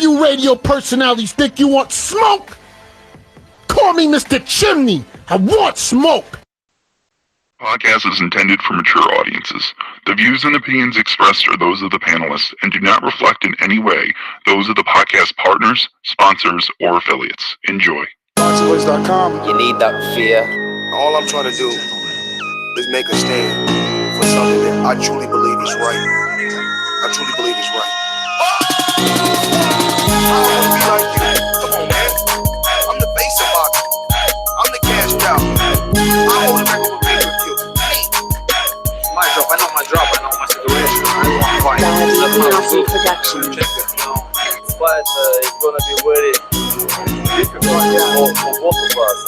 you radio personalities think you want smoke? Call me Mr. Chimney. I want smoke. Podcast is intended for mature audiences. The views and opinions expressed are those of the panelists and do not reflect in any way those of the podcast partners, sponsors, or affiliates. Enjoy. ThaBoxingvoice.com. You need that fear. All I'm trying to do is make a stand for something that I truly believe is right. I truly believe is right. I want to be like you. Come on, man. I'm the face of boxing. I'm the cash cow. I hold a record with pay-per-view. My drop, I know my drop, I know my situation. I don't want to fight. Dazn production. But it's gonna be very difficult for both of us.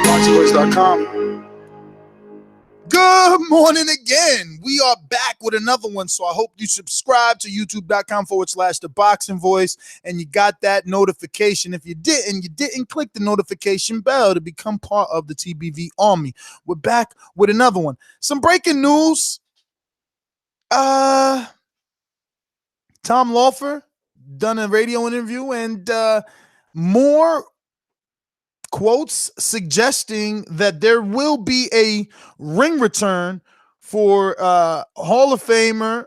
ThaBoxingvoice.com. Good morning again. We are back with another one. So I hope you subscribe to youtube.com/ThaBoxingVoice and you got that notification. If you didn't click the notification bell to become part of the TBV army. We're back with another one. Some breaking news. Tom Lawfer done a radio interview and more quotes suggesting that there will be a ring return for Hall of Famer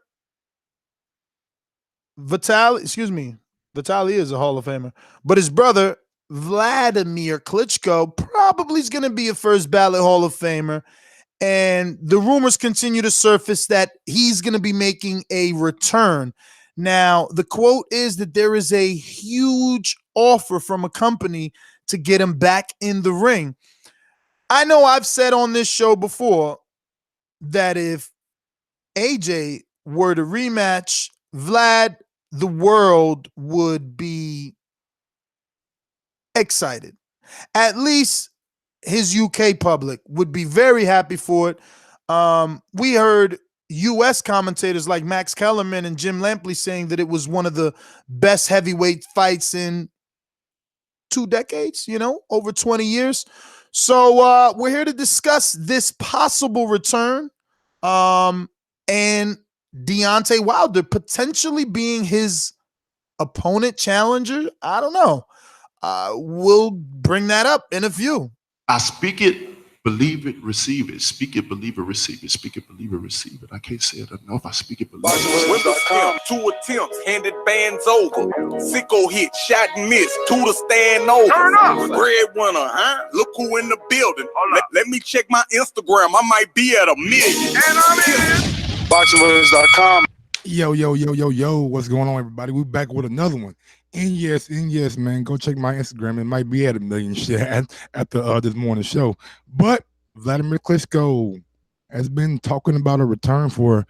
Vitaly is a Hall of Famer, but his brother Wladimir Klitschko probably is going to be a first ballot Hall of Famer, and the rumors continue to surface that he's going to be making a return. Now, the quote is that there is a huge offer from a company to get him back in the ring. I know I've said on this show before that if AJ were to rematch Vlad, the world would be excited. At least his UK public would be very happy for it. We heard US commentators like Max Kellerman and Jim Lampley saying that it was one of the best heavyweight fights in 2 decades, over 20 years. So we're here to discuss this possible return and Deontay Wilder potentially being his opponent challenger. I don't know. We'll bring that up in a few. I speak it, believe it, receive it. Speak it, believe it, receive it. Speak it, believe it, receive it. I can't say it enough. I speak it, believe it. With the stamp, 2 attempts, handed bands over. Sicko hit, shot and miss, 2 to stand over. Turn up. Breadwinner, huh? Look who in the building. Let me check my Instagram. I might be at 1 million. And I'm in. ThaBoxingvoice.com. Yo, what's going on, everybody? We're back with another one. And yes, man, go check my Instagram. It might be at 1 million share after this morning show. But Wladimir Klitschko has been talking about a return for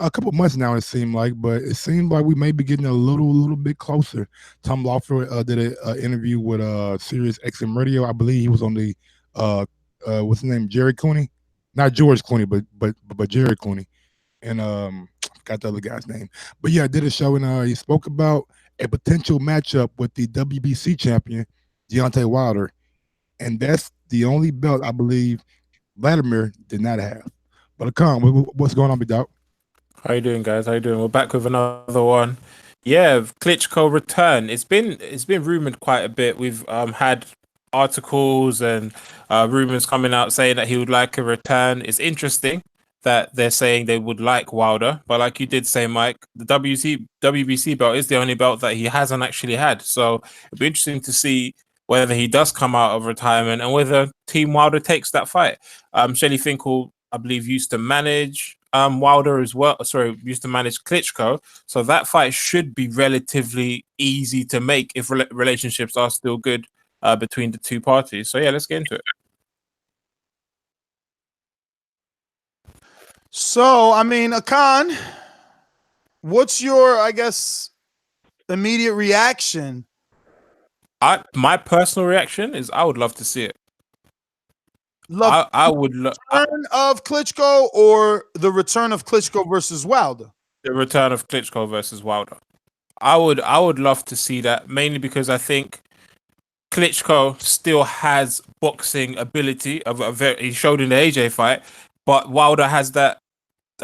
a couple months now, it seemed like, but it seems like we may be getting a little bit closer. Tom Lawfer did an interview with Sirius XM Radio. I believe he was on the what's his name, Jerry Cooney, not George Clooney, but Jerry Cooney, and got the other guy's name. But yeah, I did a show and he spoke about a potential matchup with the WBC champion Deontay Wilder, and that's the only belt I believe Wladimir did not have. But what's going on, Doc? How you doing, guys? How you doing? We're back with another one. Yeah, Klitschko return. It's been rumored quite a bit. We've had articles and rumors coming out saying that he would like a return. It's interesting that they're saying they would like Wilder, but like you did say, Mike, the WBC belt is the only belt that he hasn't actually had. So it'll be interesting to see whether he does come out of retirement and whether Team Wilder takes that fight. Shelley Finkel, I believe, used to manage Wilder as well. Sorry, used to manage Klitschko. So that fight should be relatively easy to make if relationships are still good between the two parties. So yeah, let's get into it. So, I mean, Akan, what's your, immediate reaction? My personal reaction is I would love to see it. I would love return of Klitschko or the return of Klitschko versus Wilder. The return of Klitschko versus Wilder. I would love to see that, mainly because I think Klitschko still has boxing ability. He showed in the AJ fight, but Wilder has that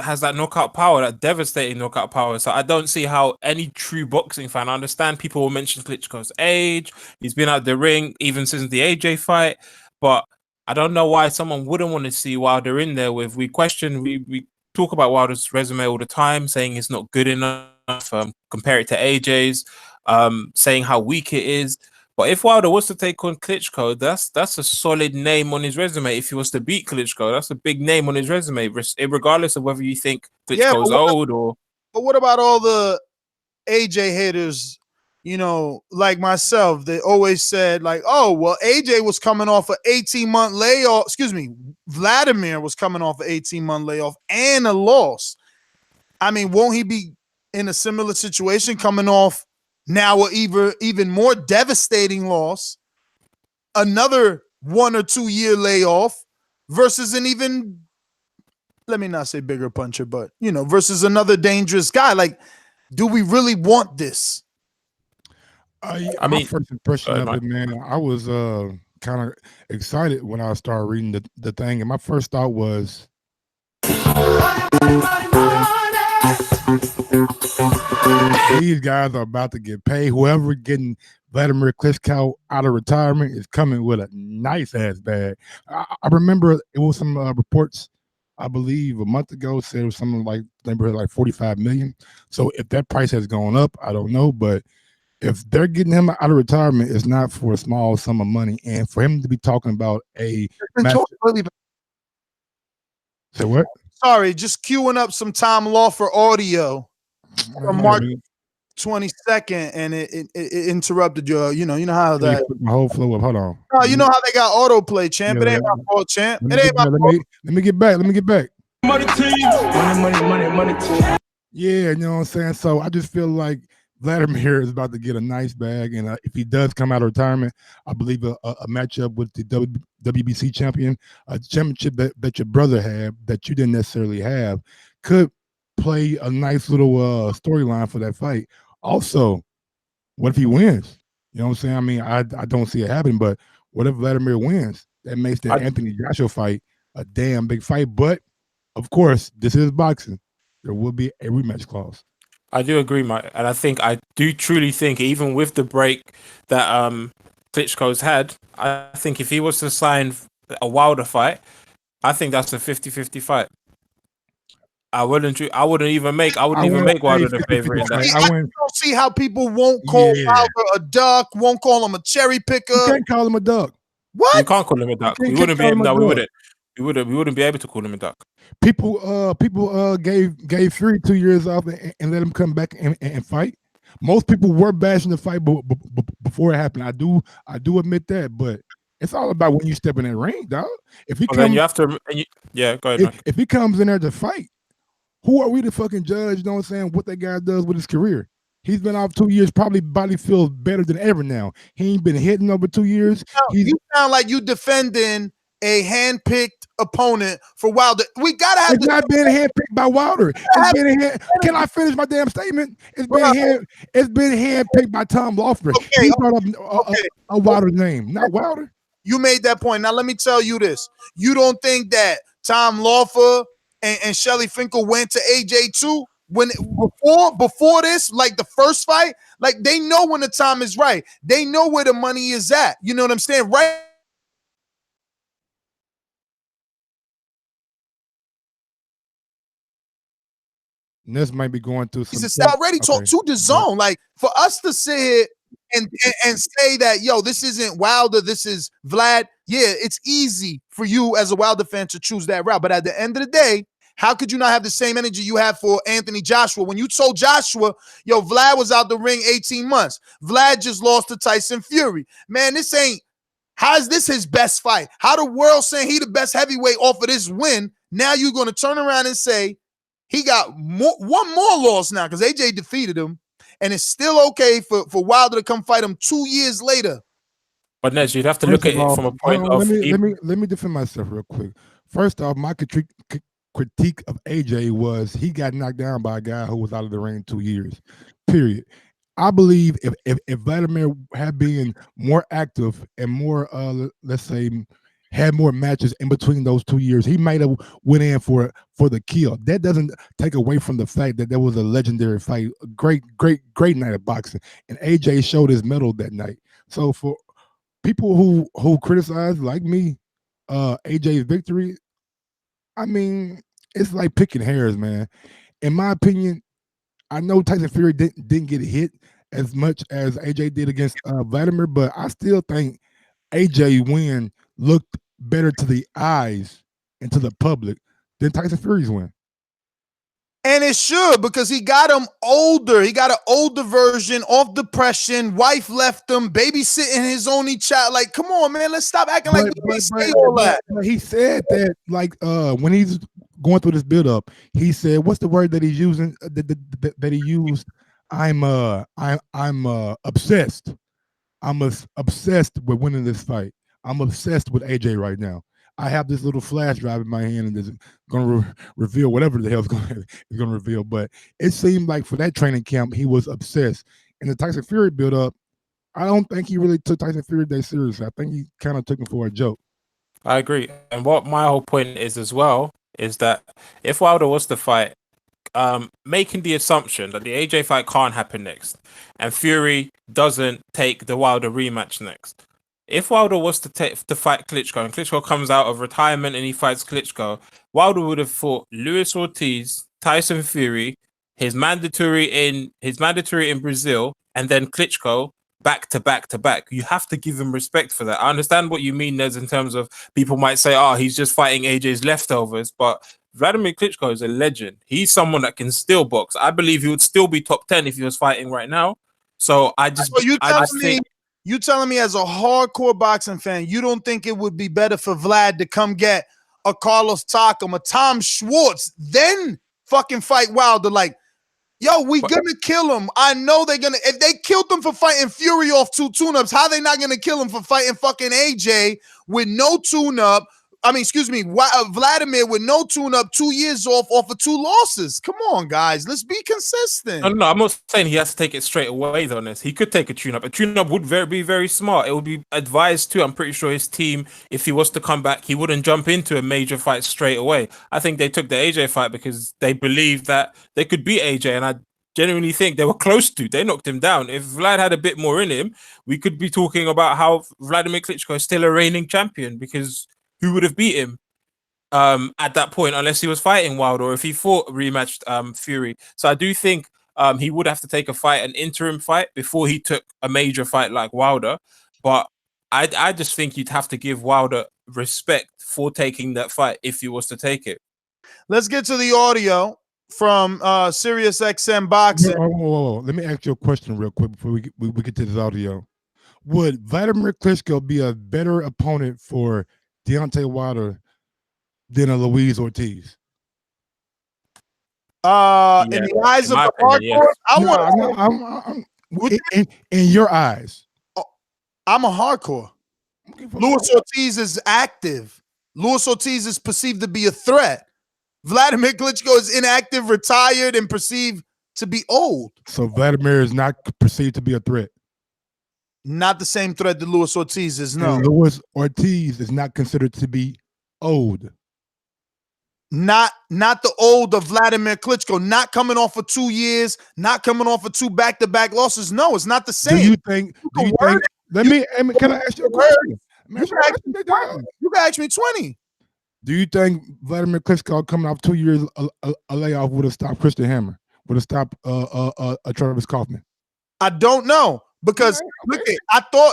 has that knockout power, that devastating knockout power. So I don't see how any true boxing fan. I understand people will mention Klitschko's age. He's been out the ring even since the AJ fight, but I don't know why someone wouldn't want to see Wilder in there. We talk about Wilder's resume all the time, saying it's not good enough. Compare it to AJ's, saying how weak it is. But if Wilder was to take on Klitschko, that's a solid name on his resume. If he was to beat Klitschko, that's a big name on his resume, regardless of whether you think Klitschko's old or. But what about all the AJ haters? You know, like myself, they always said, like, oh, well, AJ was coming off an 18-month layoff. Excuse me, Wladimir was coming off an 18-month layoff and a loss. I mean, won't he be in a similar situation coming off now an even more devastating loss, another 1 or 2 year layoff versus an even, let me not say bigger puncher, but, you know, versus another dangerous guy? Like, do we really want this? I mean, my first impression of it, man, I was kind of excited when I started reading the thing, and my first thought was, these guys are about to get paid. Whoever getting Wladimir Klitschko out of retirement is coming with a nice ass bag. I remember it was some reports, I believe, a month ago said it was something like neighborhood like 45 million. So if that price has gone up, I don't know, but if they're getting him out of retirement, it's not for a small sum of money, and for him to be talking about a match. Say what? Sorry, just queuing up some Tom Lawfer audio from March 22nd, and it interrupted your. You know how that. My whole flow up. Hold on. No, you know how they got autoplay, champ. Yeah, it ain't my fault, champ. It ain't my fault. Let me get back. Money team. Money team. Yeah, you know what I'm saying? So I just feel like Wladimir is about to get a nice bag, and if he does come out of retirement, I believe a matchup with the WBC champion, a championship that your brother had that you didn't necessarily have, could play a nice little storyline for that fight. Also, what if he wins? You know what I'm saying? I mean, I don't see it happening, but what if Wladimir wins? That makes that Anthony Joshua fight a damn big fight. But, of course, this is boxing. There will be a rematch clause. I do agree, Mike, and I do truly think, even with the break that Klitschko's had, I think if he was to sign a Wilder fight, I think that's a 50-50 fight. I wouldn't even make Wilder the favorite. I don't see how people won't call Wilder a duck, won't call him a cherry picker. You can't call him a duck. What? You can't call him a duck. We wouldn't be able to call him a duck. People gave Fury 2 years off and let him come back and fight. Most people were bashing the fight before it happened. I do admit that, but it's all about when you step in that ring, dog. If he then you have to, go ahead. If he comes in there to fight, who are we to fucking judge? You know what I'm saying? What that guy does with his career. He's been off 2 years. Probably body feels better than ever now. He ain't been hitting over 2 years. You sound like you defending a handpicked opponent for Wilder. We gotta have. It's not being handpicked by Wilder. Can I finish my damn statement? It's been handpicked by Tom Lawfer. Okay, he brought up a Wilder's name, not Wilder. You made that point. Now let me tell you this: you don't think that Tom Lawfer and Shelly Finkel went to AJ too before this, like the first fight? Like they know when the time is right. They know where the money is at. You know what I'm saying, right? This might be going through some. He's already talked to the zone. Like for us to sit here and say that, yo, this isn't Wilder, this is Vlad. Yeah, it's easy for you as a Wilder fan to choose that route. But at the end of the day, how could you not have the same energy you have for Anthony Joshua? When you told Joshua, yo, Vlad was out the ring 18 months. Vlad just lost to Tyson Fury. Man, how is this his best fight? How the world saying he the best heavyweight off of this win? Now you're going to turn around and say, he got one more loss now because AJ defeated him, and it's still okay for Wilder to come fight him 2 years later. But Nez, you'd have to look at it from a point of. Let me defend myself real quick. First off, my critique of AJ was he got knocked down by a guy who was out of the ring 2 years. Period. I believe if Wladimir had been more active and more, let's say, had more matches in between those 2 years, he might have went in for the kill. That doesn't take away from the fact that there was a legendary fight, a great night of boxing, and AJ showed his mettle that night. So for people who criticize, like me, AJ's victory, I mean, it's like picking hairs, man. In my opinion, I know Tyson Fury didn't get hit as much as AJ did against Vladimir, but I still think AJ win looked better to the eyes and to the public than Tyson Fury's win. And it should, because he got him older. He got an older version of depression. Wife left him, babysitting his only child. Like, come on, man. Let's stop acting like we say all that. But he said that, like, when he's going through this build-up, he said, "What's the word that he's using? That he used? I'm obsessed. I'm obsessed with winning this fight. I'm obsessed with AJ right now. I have this little flash drive in my hand, and it's going to reveal whatever the hell it's going to reveal." But it seemed like for that training camp, he was obsessed. In the Tyson Fury build-up, I don't think he really took Tyson Fury that seriously. I think he kind of took him for a joke. I agree. And what my whole point is as well is that if Wilder was to fight, making the assumption that the AJ fight can't happen next, and Fury doesn't take the Wilder rematch next. If Wilder was to fight Klitschko, and Klitschko comes out of retirement and he fights Klitschko, Wilder would have fought Luis Ortiz, Tyson Fury, his mandatory in Brazil, and then Klitschko back to back to back. You have to give him respect for that. I understand what you mean, Nez, in terms of people might say, "Oh, he's just fighting AJ's leftovers," but Wladimir Klitschko is a legend. He's someone that can still box. I believe he would still be top 10 if he was fighting right now. So I just think. You telling me as a hardcore boxing fan, you don't think it would be better for Vlad to come get a Carlos Takam, a Tom Schwartz, then fucking fight Wilder? Like, yo, we gonna kill him. I know they're gonna. If they killed him for fighting Fury off 2 tune-ups, how they not gonna kill him for fighting fucking AJ with no tune-up? I mean, excuse me, Vladimir with no tune-up, 2 years off of 2 losses. Come on, guys. Let's be consistent. No, I'm not saying he has to take it straight away, though, Ness. He could take a tune-up. A tune-up would be very smart. It would be advised, too. I'm pretty sure his team, if he was to come back, he wouldn't jump into a major fight straight away. I think they took the AJ fight because they believed that they could beat AJ, and I genuinely think they were close to. They knocked him down. If Vlad had a bit more in him, we could be talking about how Wladimir Klitschko is still a reigning champion, because who would have beat him at that point unless he was fighting Wilder, or if he fought rematched Fury. So I do think he would have to take an interim fight before he took a major fight like Wilder. But I just think you'd have to give Wilder respect for taking that fight if he was to take it. Let's get to the audio from Sirius XM Boxing. Whoa. Let me ask you a question real quick before we get to this audio. Would Wladimir Klitschko be a better opponent for Deontay Wilder than a Luis Ortiz? In the eyes of the hardcore, yes. In your eyes. I'm a hardcore. Luis Ortiz is active. Luis Ortiz is perceived to be a threat. Wladimir Klitschko is inactive, retired, and perceived to be old. So Wladimir is not perceived to be a threat. Not the same threat that Luis Ortiz is, no. And Luis Ortiz is not considered to be old. Not the old of Wladimir Klitschko, not coming off for 2 years, not coming off for 2 back-to-back losses. No, it's not the same. Do you think can I ask you a question? You can ask me 20. Do you think Wladimir Klitschko coming off 2 years a layoff would have stopped Christian Hammer? Would have stopped Travis Kaufman? I don't know. Because look,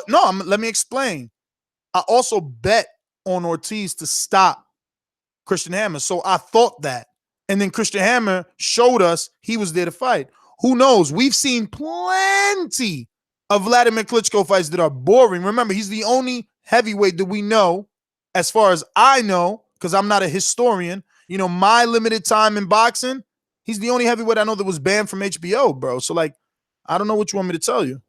let me explain. I also bet on Ortiz to stop Christian Hammer. So I thought that. And then Christian Hammer showed us he was there to fight. Who knows? We've seen plenty of Wladimir Klitschko fights that are boring. Remember, he's the only heavyweight that we know, as far as I know, because I'm not a historian. You know, my limited time in boxing, he's the only heavyweight I know that was banned from HBO, bro. So, like, I don't know what you want me to tell you.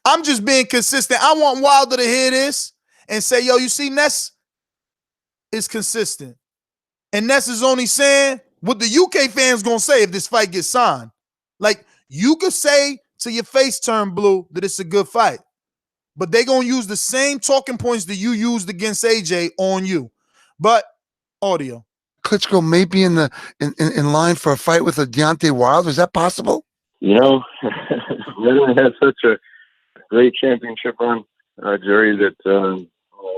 I'm just being consistent. I want Wilder to hear this and say, yo, you see, Ness is consistent. And Ness is only saying what the UK fans going to say if this fight gets signed. Like, you could say till your face turn blue that it's a good fight. but they gonna use the same talking points that you used against AJ on you. But audio. Klitschko may be in line for a fight with a Deontay Wilder. Is that possible? You know, Wladimir had such a great championship run, Jerry, that a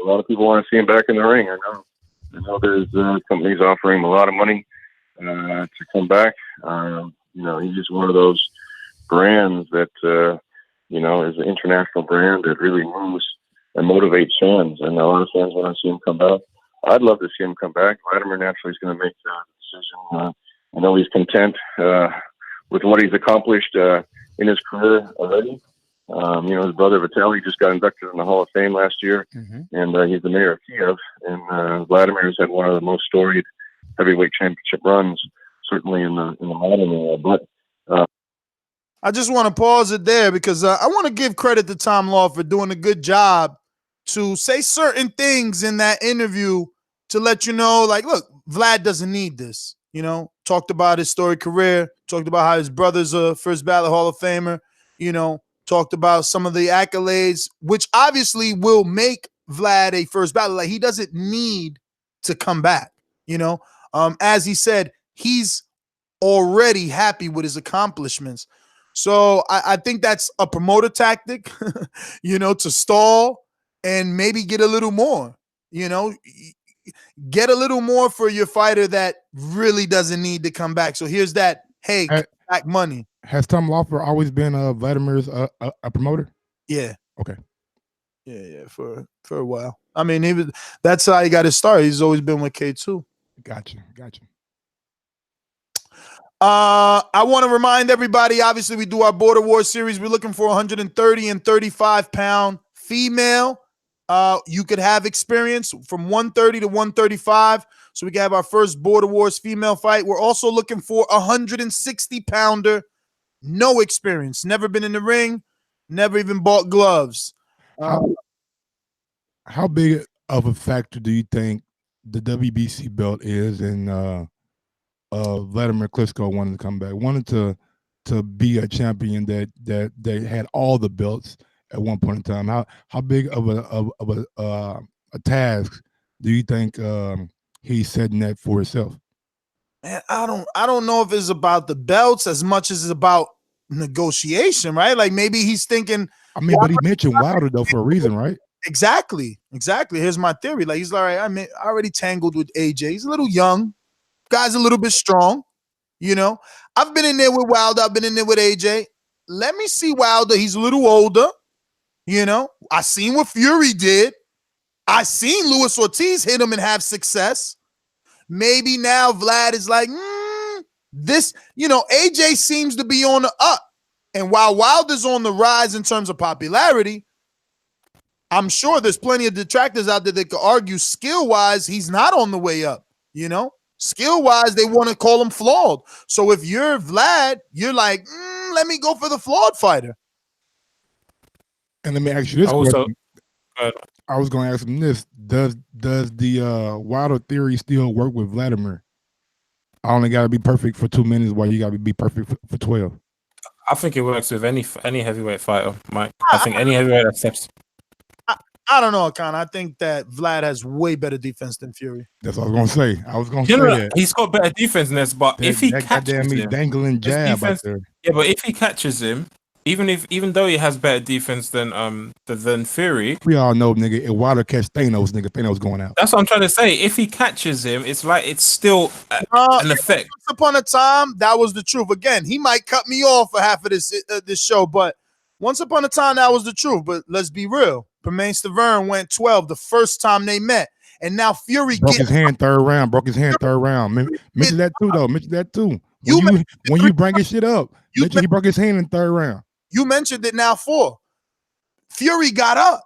lot of people want to see him back in the ring. I know there's companies offering him a lot of money to come back. You know, he's just one of those brands that, you know, is an international brand that really moves and motivates fans. And a lot of fans want to see him come back. I'd love to see him come back. Wladimir naturally is going to make the decision. I know he's content with what he's accomplished in his career already. You know, his brother Vitaly just got inducted in the Hall of Fame last year, and he's the mayor of Kiev. And Vladimir's had one of the most storied heavyweight championship runs, certainly in the modern era. But I just want to pause it there because I want to give credit to Tom Law for doing a good job to say certain things in that interview to let you know, like, look, Vlad doesn't need this. You know, talked about his storied career, talked about how his brother's a first ballot Hall of Famer, you know, talked about some of the accolades, which obviously will make Vlad a first ballot. Like, he doesn't need to come back, you know. As he said, he's already happy with his accomplishments. So I think that's a promoter tactic, you know, to stall and maybe get a little more, you know, get a little more for your fighter that really doesn't need to come back. So here's that, hey, back money. Has Tom Lawfer always been Vladimir's a promoter? Yeah. Okay. Yeah, for a while. I mean, that's how he got his start. He's always been with K2. Gotcha. I want to remind everybody, obviously, we do our Border Wars series. We're looking for 130 and 35-pound female. You could have experience from 130 to 135. So we can have our first Border Wars female fight. We're also looking for 160-pounder, no experience, never been in the ring, never even bought gloves. How big of a factor do you think the WBC belt is in Wladimir Klitschko wanted to come back, wanted to be a champion that had all the belts at one point in time? How big of a task do you think he's setting that for himself? Man, I don't know if it's about the belts as much as it's about negotiation, right? Like, maybe he's thinking. I mean, but he mentioned Wilder though for a reason, right? Exactly. Here's my theory. Like, he's like, all right, I already tangled with AJ. He's a little young. Guy's a little bit strong, you know. I've been in there with Wilder. I've been in there with AJ. Let me see Wilder. He's a little older, you know. I seen what Fury did. I seen Luis Ortiz hit him and have success. Maybe now Vlad is like, this, you know, AJ seems to be on the up. And while Wilder's on the rise in terms of popularity, I'm sure there's plenty of detractors out there that could argue skill-wise he's not on the way up, you know. Skill-wise, they want to call him flawed. So if you're Vlad, you're like, let me go for the flawed fighter. And let me ask you this question. I was going to ask him this. Does the Wilder theory still work with Wladimir? I only got to be perfect for 2 minutes while you got to be perfect for 12. I think it works with any heavyweight fighter, Mike. I think any heavyweight accepts. I don't know, Akon. I think that Vlad has way better defense than Fury. That's what I was going to say. I was going to say that. He's got better defense than this, but if he catches him, dangling jab defense, out there. Yeah, but if he catches him, even though he has better defense than Fury, we all know, nigga, if Wilder catch Thanos, nigga, Thanos going out. That's what I'm trying to say. If he catches him, it's like it's still an effect. Once upon a time, that was the truth. Again, he might cut me off for half of this show, but once upon a time, that was the truth. But let's be real. Permain Stavern went 12 the first time they met. And now Fury broke his hand third round. Mention that too, though. Mention that too. When you bring his shit up, mention he broke his hand in the third round. You mentioned it now 4. Fury got up.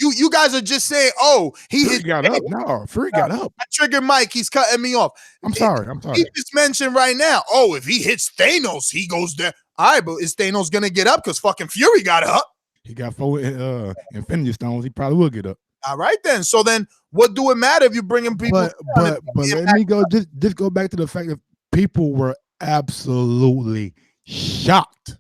You guys are just saying, oh, Fury got up. No, Fury got up. I triggered Mike. He's cutting me off. I'm sorry. He just mentioned right now, oh, if he hits Thanos, he goes there. All right, but is Thanos going to get up because fucking Fury got up? He got 4 Infinity Stones. He probably will get up. All right, then. So then what do it matter if you're bringing people? But let me go. Just go back to the fact that people were absolutely shocked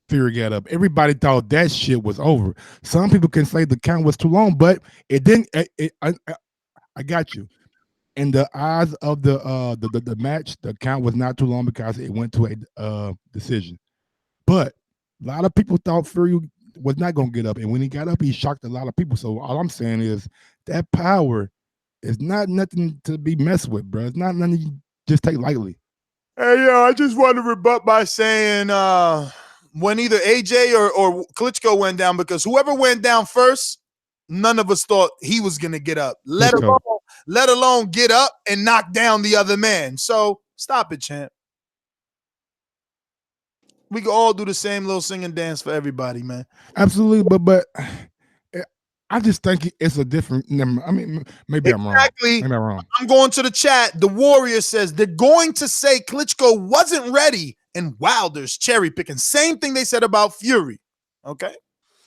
Fury got up. Everybody thought that shit was over. Some people can say the count was too long, but it didn't. I got you. In the eyes of the match, the count was not too long because it went to a decision. But a lot of people thought Fury was not going to get up, and when he got up, he shocked a lot of people. So all I'm saying is that power is not nothing to be messed with, bro. It's not nothing you just take lightly. Hey, yo, I just want to rebut by saying when either AJ or Klitschko went down, because whoever went down first, none of us thought he was going to get up, let alone get up and knock down the other man. So stop it, champ. We can all do the same little sing and dance for everybody, man. Absolutely, but I just think it's a different. I mean, maybe I'm wrong. Maybe I'm wrong. I'm going to the chat. The Warrior says they're going to say Klitschko wasn't ready and Wilder's cherry picking. Same thing they said about Fury. Okay,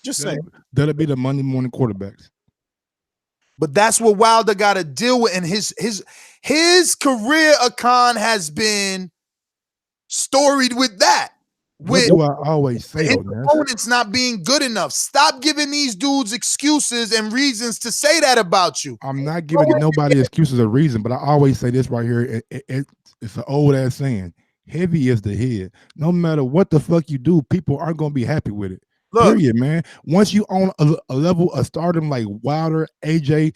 just saying. That'll be the Monday morning quarterbacks. But that's what Wilder got to deal with, and his career, Akon, has been storied with that. What do I always say? His opponents not being good enough. Stop giving these dudes excuses and reasons to say that about you. I'm not giving nobody excuses or reason, but I always say this right here. It's an old ass saying. Heavy is the head. No matter what the fuck you do, people aren't going to be happy with it. Look, period, man. Once you own a level of stardom like Wilder, AJ,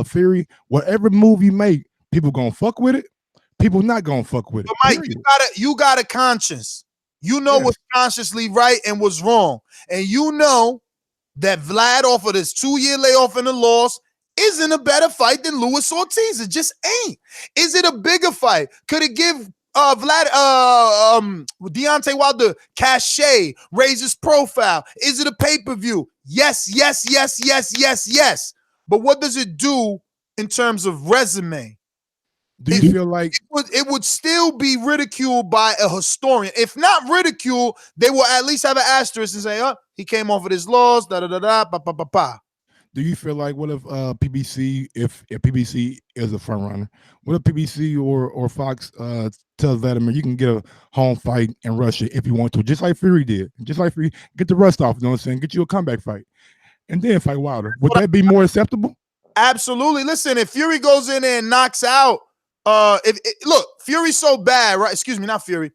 Fury, whatever move you make, people going to fuck with it. People not going to fuck with it. But Mike, you got a conscience. You know what's consciously right and what's wrong. And you know that Vlad, off of this 2-year layoff and a loss, isn't a better fight than Luis Ortiz. It just ain't. Is it a bigger fight? Could it give Deontay Wilder cachet, raise his profile? Is it a pay-per-view? Yes. But what does it do in terms of resume? Do you feel like it would still be ridiculed by a historian? If not ridicule, they will at least have an asterisk and say, "Oh, he came off of this loss." Da da da da. Pa pa pa pa. Do you feel like what if PBC, if PBC is a front runner, what if PBC or Fox tells Vladimir you can get a home fight in Russia if you want to, just like Fury did, just like Fury, get the rust off, you know what I'm saying, get you a comeback fight, and then fight Wilder? Would that be more acceptable? Absolutely. Listen, if Fury goes in there and knocks out. Look, Fury's so bad, right? Excuse me, not Fury.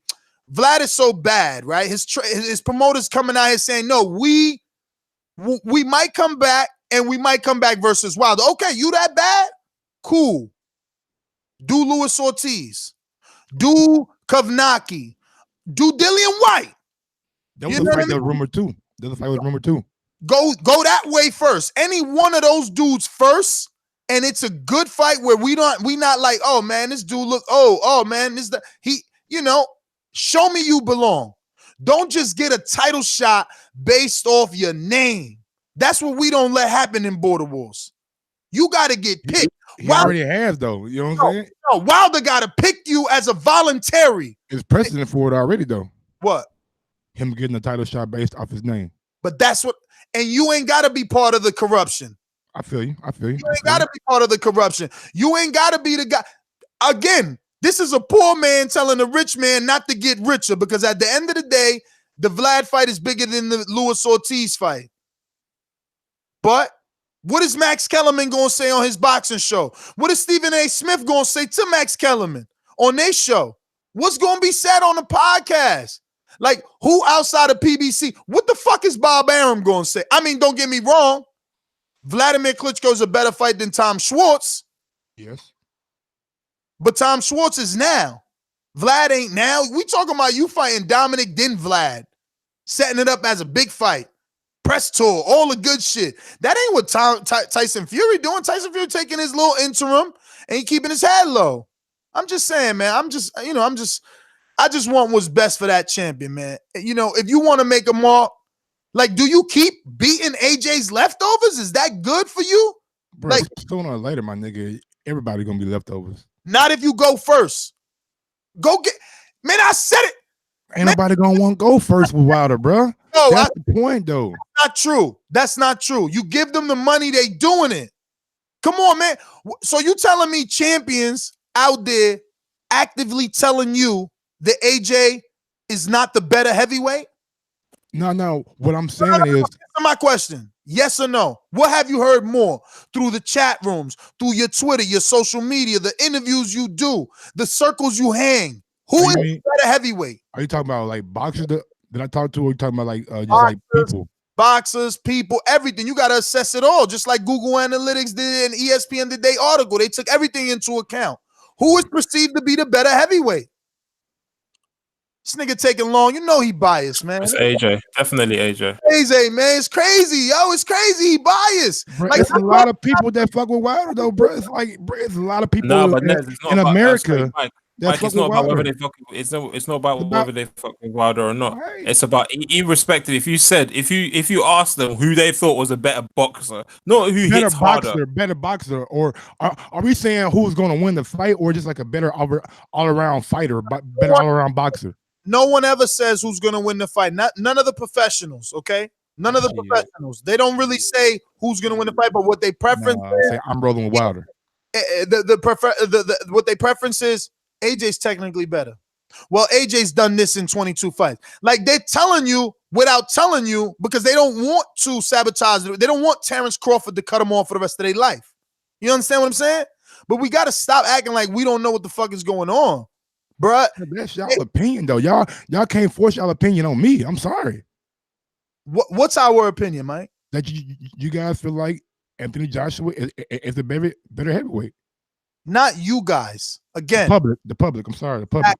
Vlad is so bad, right? His promoters coming out here saying, no, we might come back and we might come back versus Wilder. Okay, you that bad? Cool. Do Luis Ortiz. Do Kovnacki. Do Dillian White. That was a fight that was rumored too. That was a fight was rumored too. Go that way first. Any one of those dudes first. And it's a good fight where we not like, oh man, this dude look, oh man, show me you belong. Don't just get a title shot based off your name. That's what we don't let happen in Border Wars. You got to get picked. He already has, though. You know what I'm saying? No, Wilder got to pick you as a voluntary. There's precedent for it already, though. What? Him getting a title shot based off his name. But that's what, and you ain't got to be part of the corruption. I feel you. You ain't got to be part of the corruption. You ain't got to be the guy. Again, this is a poor man telling a rich man not to get richer, because at the end of the day, the Vlad fight is bigger than the Luis Ortiz fight. But what is Max Kellerman going to say on his boxing show? What is Stephen A. Smith going to say to Max Kellerman on their show? What's going to be said on the podcast? Like, who outside of PBC? What the fuck is Bob Arum going to say? I mean, don't get me wrong. Wladimir Klitschko is a better fight than Tom Schwartz. Yes. But Tom Schwartz is now. Vlad ain't now. We talking about you fighting Dominic, then Vlad. Setting it up as a big fight. Press tour, all the good shit. That ain't what Tyson Fury doing. Tyson Fury taking his little interim and he keeping his head low. I'm just saying, man. I just want what's best for that champion, man. You know, if you want to make a mark, like, do you keep beating AJ's leftovers? Is that good for you? Bro, like, sooner or later, my nigga, everybody gonna be leftovers. Not if you go first. Go get, man, I said it. Ain't nobody gonna want to go first with Wilder, bro. No, that's the point, though. Not true. That's not true. You give them the money, they doing it. Come on, man. So you telling me champions out there actively telling you that AJ is not the better heavyweight? No. What I'm saying is, answer my question. Yes or no? What have you heard more through the chat rooms, through your Twitter, your social media, the interviews you do, the circles you hang? Who is better heavyweight? Are you talking about like boxers that I talk to, or are you talking about like just like people? Boxers, people, everything. You got to assess it all, just like Google Analytics did and ESPN did their article. They took everything into account. Who is perceived to be the better heavyweight? This nigga taking long. You know he biased, man. It's AJ. Definitely AJ. AJ, man. It's crazy. Yo, it's crazy. He biased. Bro, like, it's a lot of people that fuck with Wilder, though, bro. It's like, bro, it's a lot of people in America. Mike, it's not about whether they fuck. It's not about whether they fuck with Wilder or not. Right. It's about irrespective. If you ask them who they thought was a better boxer, not who hits harder, better boxer, or are we saying who's going to win the fight, or just like a better all around fighter, better all around boxer? No one ever says who's going to win the fight. None of the professionals. Okay, none of the professionals. They don't really say who's going to win the fight, but what they preference. Say I'm rolling with Wilder. What they preference is. AJ's technically better. Well, AJ's done this in 22 fights. Like they're telling you without telling you because they don't want to sabotage it. They don't want Terrence Crawford to cut them off for the rest of their life. You understand what I'm saying? But we got to stop acting like we don't know what the fuck is going on, bruh. That's y'all opinion, though. Y'all can't force y'all opinion on me. I'm sorry. What's our opinion, Mike? That you guys feel like Anthony Joshua is the better heavyweight. Not you guys. Again, the public. I'm sorry, the public.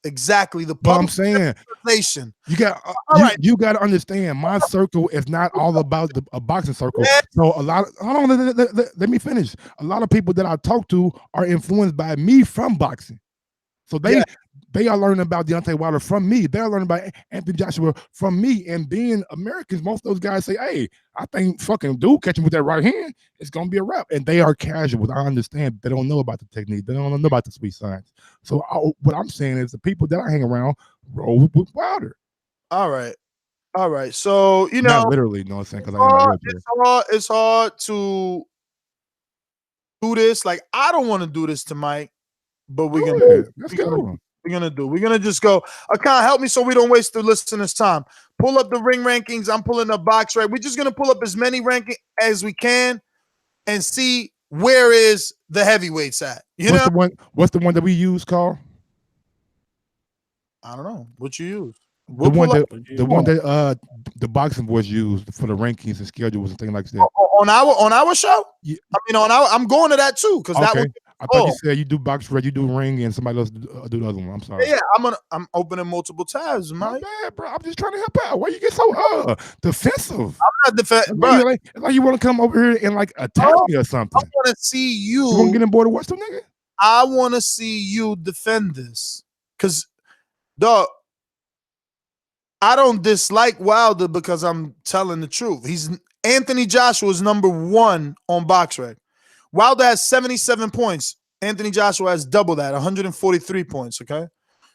Exactly. The public. But I'm saying, you got you got to understand. My circle is not all about a boxing circle. So a lot. Hold on, let me finish. A lot of people that I talk to are influenced by me from boxing. So they are learning about Deontay Wilder from me. They're learning about Anthony Joshua from me. And being Americans, most of those guys say, hey, I think fucking dude catching with that right hand, it's going to be a wrap. And they are casuals. I understand. They don't know about the technique. They don't know about the sweet science. So what I'm saying is the people that I hang around roll with Wilder. All right. So, you know. Not literally, you know what I'm saying? It's hard to do this. Like, I don't want to do this to Mike. But we're gonna do it. We're gonna just go. Akan, help me so we don't waste the listeners' time. Pull up the ring rankings. I'm pulling up box right. We're just gonna pull up as many rankings as we can and see where is the heavyweights at. What's the one that we use, Carl? I don't know. What you use? The one that the Boxing Voice used for the rankings and schedules and things like that. On our show? Yeah. I mean, I'm going to that too because that was. I thought you said you do box red, you do ring, and somebody else do the other one. I'm sorry. Yeah, I'm opening multiple tabs, Mike. Bad, bro. I'm just trying to help out. Why you get so defensive? I'm not defensive, bro. Like you want to come over here and like attack me or something. I want to see you. You want to get on board and watch them, nigga? I want to see you defend this, cause, dog. I don't dislike Wilder because I'm telling the truth. Anthony Joshua is number 1 on BoxRec. Wilder has 77 points. Anthony Joshua has double that, 143 points. Okay,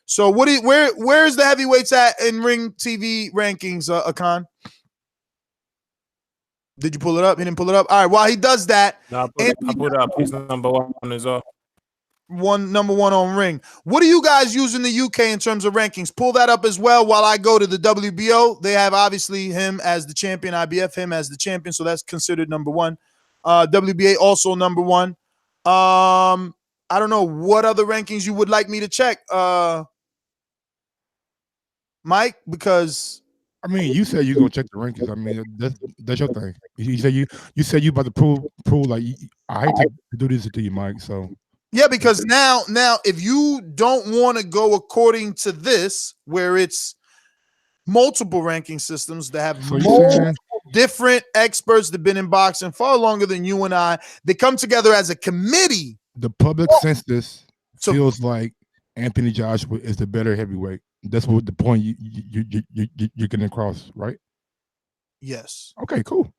so where's the heavyweights at in Ring TV rankings, Akan? Did you pull it up? He didn't pull it up. All right. While he does that, I put it up. He's number 1 as well. Number 1 on Ring. What do you guys use in the UK in terms of rankings? Pull that up as well while I go to the WBO. They have obviously him as the champion, IBF him as the champion, so that's considered number 1. WBA also number 1. I don't know what other rankings you would like me to check, Mike, because I mean, you said you're gonna check the rankings. I mean, that's your thing. You said you about to prove like I hate to do this to you, Mike. So yeah, because now if you don't want to go according to this, where it's multiple ranking systems that have multiple different experts that have been in boxing far longer than you and I, they come together as a committee. The public census feels like Anthony Joshua is the better heavyweight. That's what the point you're getting across, right? Yes. Okay, cool.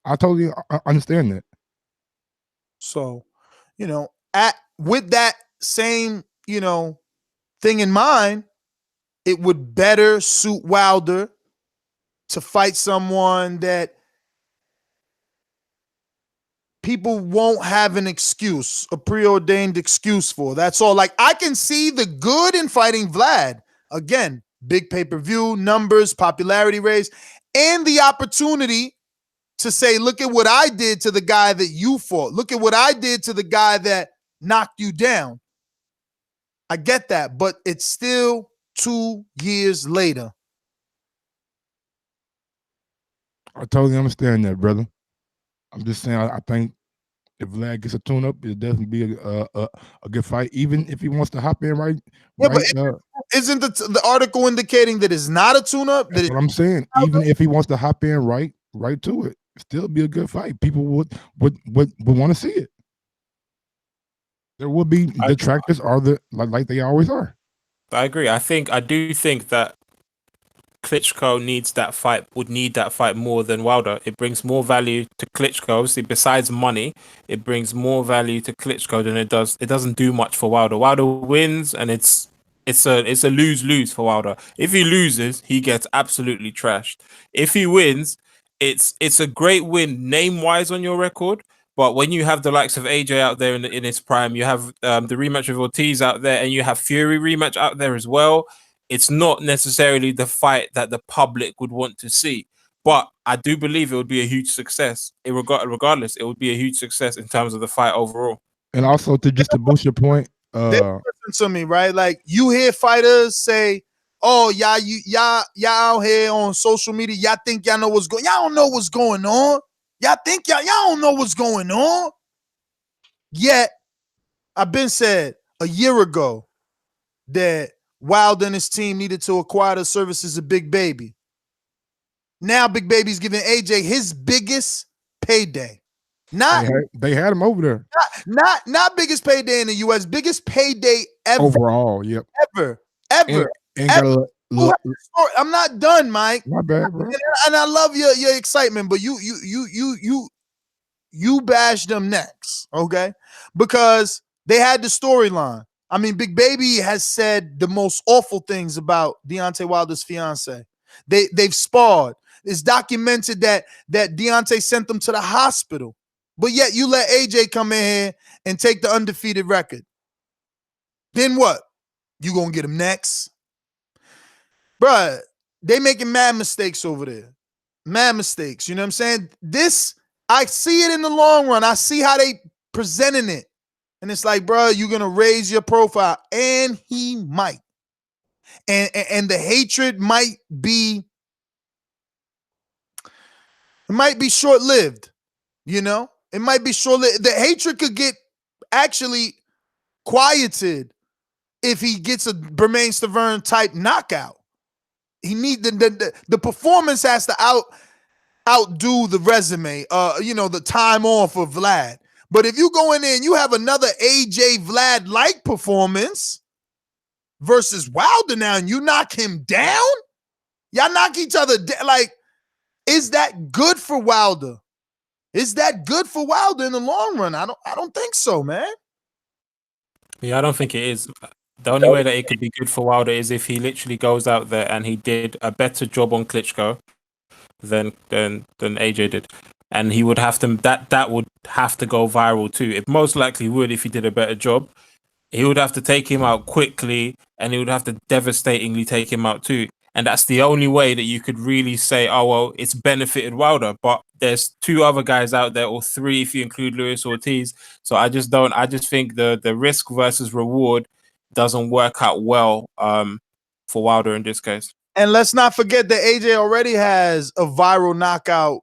I totally understand that. So, with that same, thing in mind, it would better suit Wilder to fight someone that people won't have an excuse, a preordained excuse for. That's all. Like, I can see the good in fighting Vlad. Again, big pay-per-view numbers, popularity raise, and the opportunity to say, look at what I did to the guy that you fought. Look at what I did to the guy that knocked you down. I get that, but it's still 2 years later. I totally understand that, brother. I'm just saying, I think if Vlad gets a tune-up, it'll definitely be a good fight, even if he wants to hop in right. Yeah, right, but isn't the article indicating that it's not a tune-up? That's what I'm saying. Even if he wants to hop in right to it, still be a good fight. People would want to see it. There will be detractors, are like they always are. I agree. I do think that Klitschko would need that fight more than Wilder. It brings more value to Klitschko. Obviously, besides money, it brings more value to Klitschko than it does. It doesn't do much for Wilder. Wilder wins, and it's a lose-lose for Wilder. If he loses, he gets absolutely trashed. If he wins, it's a great win name-wise on your record. But when you have the likes of AJ out there in his prime, you have the rematch with Ortiz out there, and you have Fury rematch out there as well. It's not necessarily the fight that the public would want to see, but I do believe it would be a huge success. Regardless, it would be a huge success in terms of the fight overall. And also to boost your point, listen to me, right? Like you hear fighters say, "Oh, y'all out here on social media, y'all think y'all know what's going. Y'all don't know what's going on. Y'all think y'all don't know what's going on." Yet, I've been said a year ago that Wilder and his team needed to acquire the services of Big Baby. Now Big Baby's giving AJ his biggest payday. They had him over there. Not biggest payday in the US, biggest payday ever. Overall, yep. Ever. I'm not done, Mike. My bad, bro. And I love your excitement, but you bash them next, okay? Because they had the storyline. I mean, Big Baby has said the most awful things about Deontay Wilder's fiance. They've sparred. It's documented that Deontay sent them to the hospital. But yet you let AJ come in here and take the undefeated record. Then what? You gonna get him next? Bruh, they making mad mistakes over there. Mad mistakes. You know what I'm saying? This, I see it in the long run. I see how they presenting it. And it's like, bro, you're going to raise your profile. And he might. And the hatred might be short-lived. You know? It might be short-lived. The hatred could get actually quieted if he gets a Bermain Stavern type knockout. He need the performance has to outdo the resume, the time off of Vlad. But if you go in there and you have another AJ Vlad-like performance versus Wilder now and you knock him down, y'all knock each other down. Like, is that good for Wilder? Is that good for Wilder in the long run? I don't think so, man. Yeah, I don't think it is. The only way that it could be good for Wilder is if he literally goes out there and he did a better job on Klitschko than AJ did. And he would have to that would have to go viral too. It most likely would if he did a better job. He would have to take him out quickly, and he would have to devastatingly take him out too. And that's the only way that you could really say, oh well, it's benefited Wilder. But there's two other guys out there, or three if you include Luis Ortiz. So I just think the risk versus reward doesn't work out well for Wilder in this case. And let's not forget that AJ already has a viral knockout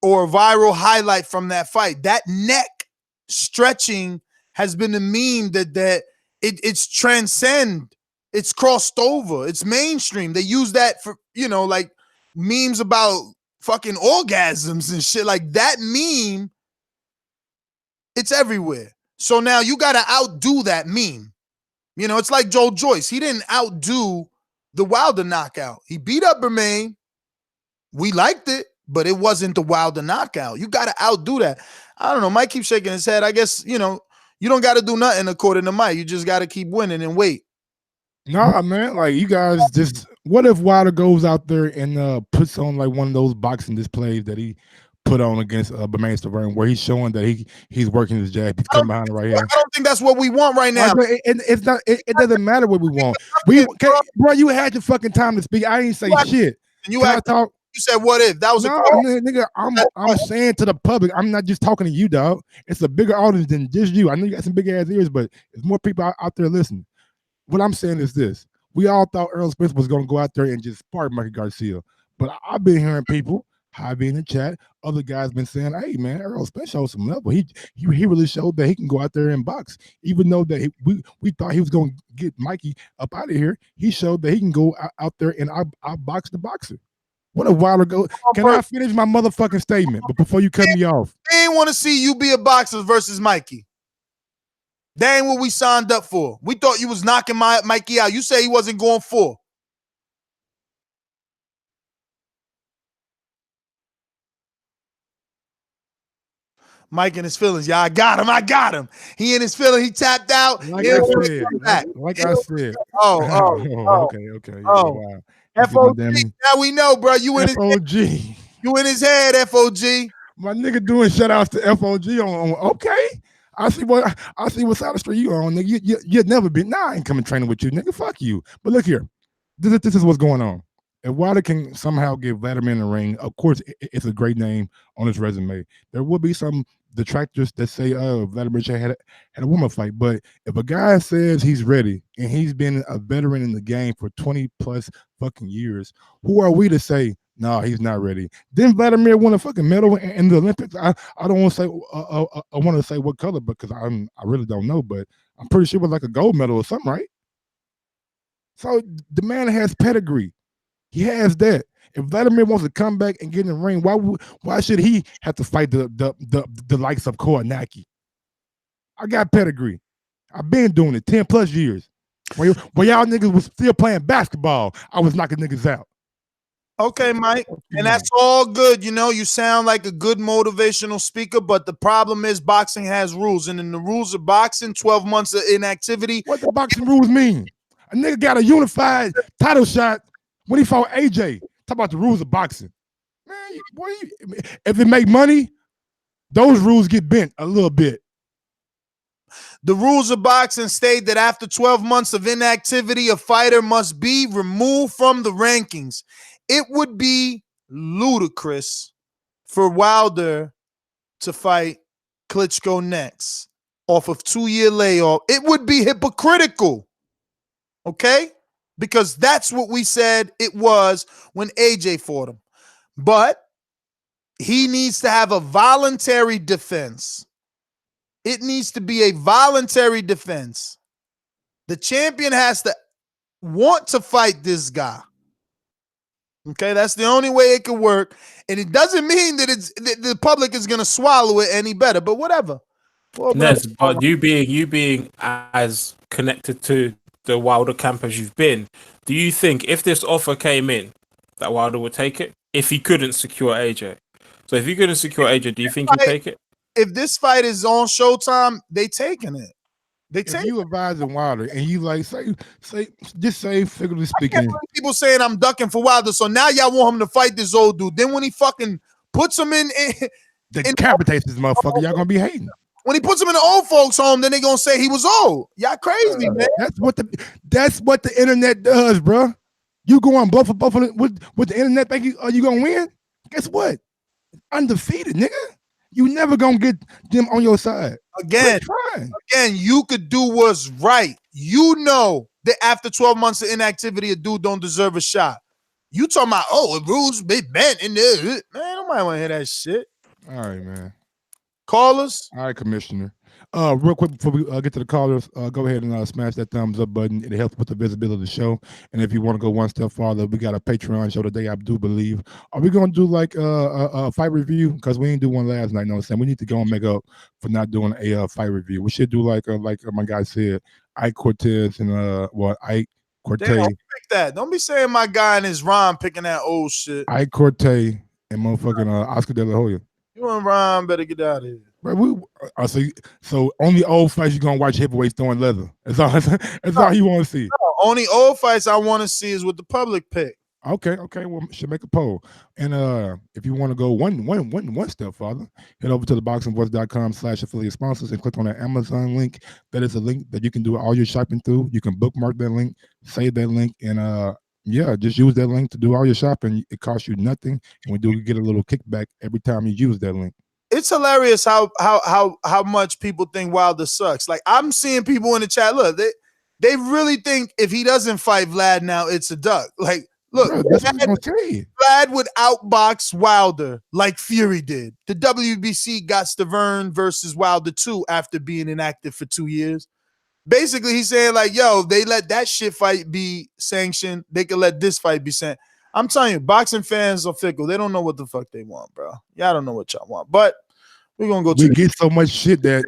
or a viral highlight from that fight. That neck stretching has been a meme that it's transcend, it's crossed over, it's mainstream. They use that for, like memes about fucking orgasms and shit. Like that meme, it's everywhere. So now you got to outdo that meme. It's like Joe Joyce. He didn't outdo the Wilder knockout. He beat up Bermain. We liked it, but it wasn't the Wilder knockout. You got to outdo that. I don't know. Mike keeps shaking his head. I guess, you don't got to do nothing according to Mike. You just got to keep winning and wait. Nah, man. Like, you guys just, what if Wilder goes out there and puts on like one of those boxing displays that he put on against Bermain Stavern, where he's showing that he's working his jab. He's coming behind it right here. I don't think that's what we want right now. It's not. It doesn't matter what we want. Bro, you had your fucking time to speak. I ain't say shit. And you Can I talk? You said what if that was no, a call? nigga? I'm saying to the public. I'm not just talking to you, dog. It's a bigger audience than just you. I know you got some big ass ears, but there's more people out there listening. What I'm saying is this: we all thought Errol Spence was going to go out there and just spark Mikey Garcia, but I've been hearing people. Javi in the chat, other guys been saying, "Hey man, Errol Spence showed some level. He really showed that he can go out there and box. Even though that we thought he was going to get Mikey up out of here, he showed that he can go out there and out box the boxer." What a while ago. Can I finish my motherfucking statement? But before you cut me off, they ain't want to see you be a boxer versus Mikey. That ain't what we signed up for. We thought you was knocking Mikey out. You say he wasn't going for. Mike in his feelings, y'all. I got him. He in his feelings. He tapped out. Like I said. Okay. Wow. FOG. Now we know, bro. You in FOG. You in his head, FOG. My nigga doing shout outs to FOG on okay. I see what side of the street you on, nigga. You'd never be. Nah, I ain't coming training with you, nigga. Fuck you. But look here. This is what's going on. If Wilder can somehow get Wladimir in the ring, of course, it's a great name on his resume. There will be some detractors that say, "Oh, Wladimir had a woman fight." But if a guy says he's ready and he's been a veteran in the game for 20 plus fucking years, who are we to say, "No, he's not ready"? Didn't Wladimir win a fucking medal in the Olympics? I don't want to say I want to say what color, because I really don't know, but I'm pretty sure it was like a gold medal or something, right? So the man has pedigree. He has that. If Wladimir wants to come back and get in the ring, why should he have to fight the likes of Kownacki? I got pedigree. I've been doing it 10 plus years. When y'all niggas was still playing basketball, I was knocking niggas out. Okay, Mike, and that's all good. You know, you sound like a good motivational speaker, but the problem is boxing has rules, and in the rules of boxing, 12 months of inactivity. What the boxing rules mean? A nigga got a unified title shot when he fought AJ. Talk about the rules of boxing. Man, if it make money, those rules get bent a little bit. The rules of boxing state that after 12 months of inactivity, a fighter must be removed from the rankings. It would be ludicrous for Wilder to fight Klitschko next off of 2-year layoff. It would be hypocritical, okay? Because that's what we said it was when AJ fought him. But he needs to have a voluntary defense. It needs to be a voluntary defense. The champion has to want to fight this guy. Okay, that's the only way it can work. And it doesn't mean that the public is going to swallow it any better, but whatever. Yes, but you being as connected to the Wilder camp as you've been, do you think if this offer came in that Wilder would take it if he couldn't secure AJ? So if he couldn't secure AJ, do you think he'd take it? If this fight is on Showtime, they taking it. If you advising Wilder and you like say figuratively speaking, people saying I'm ducking for Wilder, so now y'all want him to fight this old dude. Then when he fucking puts him decapitates this motherfucker, y'all gonna be hating. When he puts him in the old folks' home, then they gonna say he was old. Y'all crazy, man. That's what the internet does, bro. You go on both with the internet, think you gonna win? Guess what? Undefeated, nigga. You never gonna get them on your side. Again, you could do what's right. You know that after 12 months of inactivity, a dude don't deserve a shot. You talking about, the rules be bent in there. Man, nobody want to hear that shit. All right, man. Callers? All right, Commissioner. Real quick before we get to the callers, go ahead and smash that thumbs up button. It helps with the visibility of the show. And if you want to go one step farther, we got a Patreon show today, I do believe. Are we going to do like a fight review? Because we didn't do one last night. You know what I'm saying? We need to go and make up for not doing a fight review. We should do like my guy said, Ike Cortez and Ike Cortez. Don't pick that. Don't be saying my guy and his rhyme picking that old shit. Ike Cortez and motherfucking Oscar De La Hoya. You and Ryan better get out of here. Bro, so only old fights you're gonna watch heavyweights throwing leather. That's all you want to see. No, only old fights I want to see is what the public pick. Okay, well, should make a poll. And if you want to go one step farther, head over to theboxingvoice.com/affiliate sponsors and click on that Amazon link. That is a link that you can do all your shopping through. You can bookmark that link, save that link, and yeah, just use that link to do all your shopping. It costs you nothing, and we do get a little kickback every time you use that link. It's hilarious how much people think Wilder sucks. Like, I'm seeing people in the chat. Look, they really think if he doesn't fight Vlad now, it's a duck. Like, look, Bro, that's what I'm gonna tell you. Vlad would outbox Wilder like Fury did. The WBC got Stavern versus Wilder 2 after being inactive for 2 years. Basically, he's saying, like, yo, they let that shit fight be sanctioned. They could let this fight be sanctioned. I'm telling you, boxing fans are fickle. They don't know what the fuck they want, bro. Y'all don't know what y'all want. But we're going to go to... We get so much shit that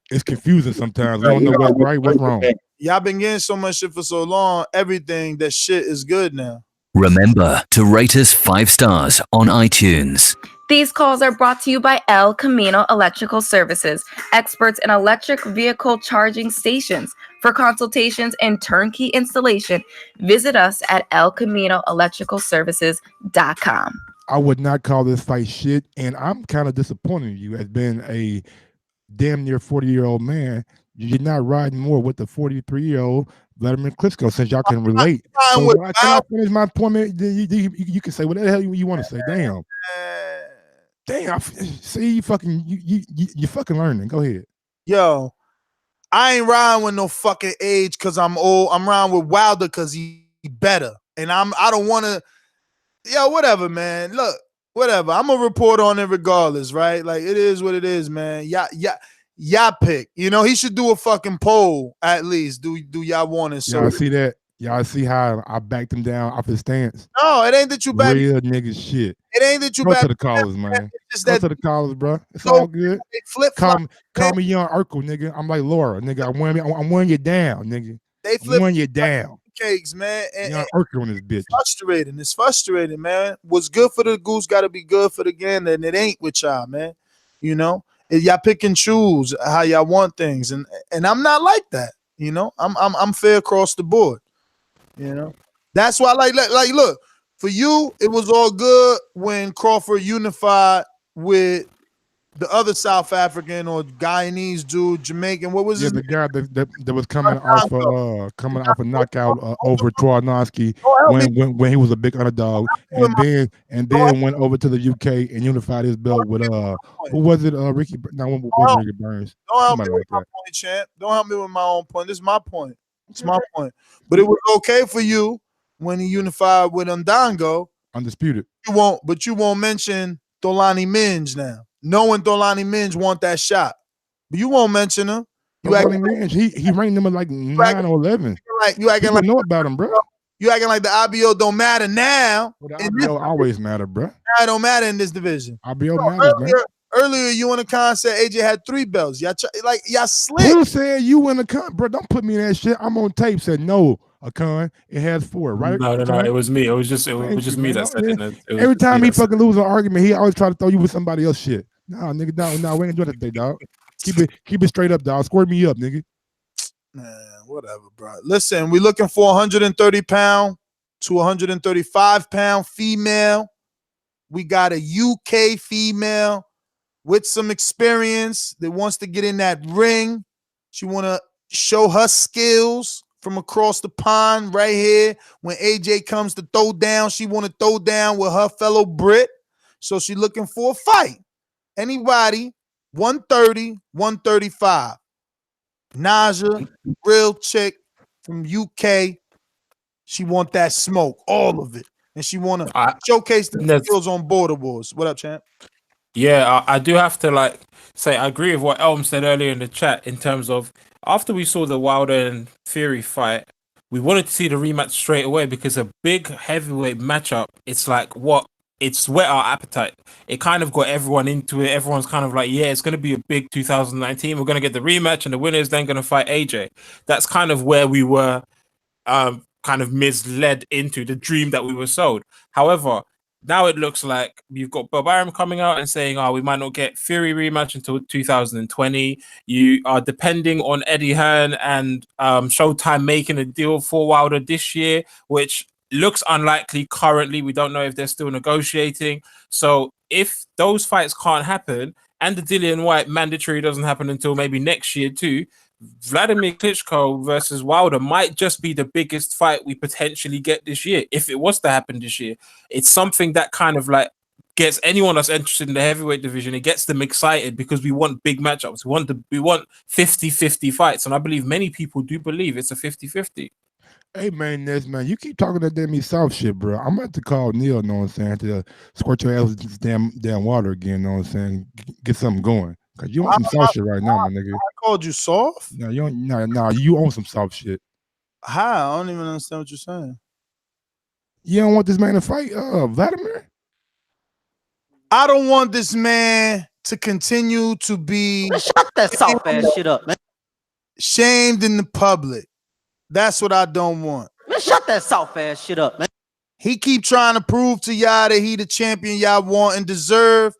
it's confusing sometimes. We don't know what's right, what's wrong. Y'all been getting so much shit for so long, everything that shit is good now. Remember to rate us 5 stars on iTunes. These calls are brought to you by El Camino Electrical Services, experts in electric vehicle charging stations. For consultations and turnkey installation, visit us at elcaminoelectricalservices.com. I would not call this fight shit, and I'm kind of disappointed in you as being a damn near 40-year-old man. You're not riding more with the 43-year-old Wladimir Klitschko, since y'all can relate. So can I finish my point? You can say whatever the hell you want to say. Damn. See, you fucking learning. Go ahead. Yo, I ain't riding with no fucking age because I'm old. I'm riding with Wilder because he better. And I don't want to, yo, whatever, man. Look, whatever. I'm gonna report on it regardless, right? Like, it is what it is, man. Y'all pick. You know, he should do a fucking poll at least. Do y'all want it? Y'all see that? Y'all see how I backed him down off his stance? No, it ain't that you back. Real nigga shit. It ain't that you Go back. to the callers, man. Go to the callers, bro. It's No, all good. Call me young Urkel, nigga. I'm like Laura, nigga. I'm wearing you down, nigga. They I'm wearing you down. Cakes, man. Young Urkel on this bitch. It's frustrating, man. What's good for the goose got to be good for the gander, and it ain't with y'all, man. You know, y'all pick and choose how y'all want things, and I'm not like that. You know, I'm fair across the board. You know, that's why, like, look, for you, it was all good when Crawford unified with the other South African or Guyanese dude, Jamaican. What was his the guy that was coming off a knockout over Trojanowski when he was a big underdog, and then went over to the UK and unified his belt with who was it? Ricky? No, it wasn't Ricky Burns. Don't help me with my point, champ. Don't help me with my own point. This is my point. It's my point. But it was okay for you when he unified with Ndango. Undisputed. You won't mention Tolani Minge now. Knowing Tolani Minge want that shot. But you won't mention him. Tolani Minge, he ranked him at like 9 or 11. You acting like know about him, bro. You acting like the IBO don't matter now. Well, the IBO always matter, bro. It don't matter in this division. IBO matters, man. Earlier, you in the con said AJ had 3 belts. Y'all slick. Who said you in the con? Bro, don't put me in that shit. I'm on tape. Said no, a con. It has 4, right? No. It was me. It was just me that said it. Every time he fucking lose an argument, he always try to throw you with somebody else shit. Nah, nigga, no, we ain't doing that today, dog. Keep it straight up, dog. Squirt me up, nigga. Man, whatever, bro. Listen, we looking for 130 pound to 135 pound female. We got a UK female with some experience that wants to get in that ring. She want to show her skills from across the pond right here. When AJ comes to throw down, she want to throw down with her fellow Brit. So she looking for a fight. Anybody, 130, 135. Naja, real chick from UK. She want that smoke, all of it. And she want to showcase the skills on Border Wars. What up, champ? Yeah, I do have to say I agree with what Elm said earlier in the chat in terms of after we saw the Wilder and Fury fight, we wanted to see the rematch straight away because a big heavyweight matchup, it's like it's whet our appetite. It kind of got everyone into it. Everyone's kind of like, yeah, it's going to be a big 2019. We're going to get the rematch and the winner is then going to fight AJ. That's kind of where we were kind of misled into the dream that we were sold. However, now it looks like you've got Bob Arum coming out and saying, we might not get Fury rematch until 2020. You are depending on Eddie Hearn and Showtime making a deal for Wilder this year, which looks unlikely currently. We don't know if they're still negotiating. So if those fights can't happen and the Dillian White mandatory doesn't happen until maybe next year too, Wladimir Klitschko versus Wilder might just be the biggest fight we potentially get this year. If it was to happen this year, it's something that kind of like gets anyone that's interested in the heavyweight division, it gets them excited because we want big matchups. We want 50-50 fights. And I believe many people do believe it's a 50-50. Hey man, Ness, man, you keep talking that damn South shit, bro. I'm about to call Neil, know what I'm saying, to squirt your ass with this damn water again, know what I'm saying? Get something going. Cause you on some soft shit right now, my nigga. I called you soft? No, you don't. No, you own some soft shit. How? I don't even understand what you're saying. You don't want this man to fight, Wladimir? I don't want this man to continue to be shut that soft ass shit up, man. Shamed in the public. That's what I don't want. Man, shut that soft ass shit up, man. He keep trying to prove to y'all that he the champion y'all want and deserve,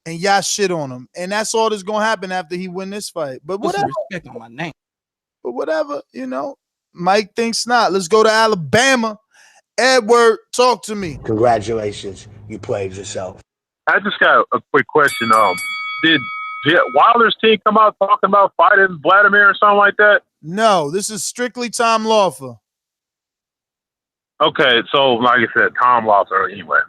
and y'all shit on him. And that's all that's gonna happen after he win this fight. But whatever. Respect on my name. But whatever, you know. Mike thinks not. Let's go to Alabama. Edward, talk to me. Congratulations, you played yourself. I just got a quick question. Did Wilder's team come out talking about fighting Wladimir or something like that? No, this is strictly Tom Lawfer. Okay, so like I said, Tom Lawler anyway.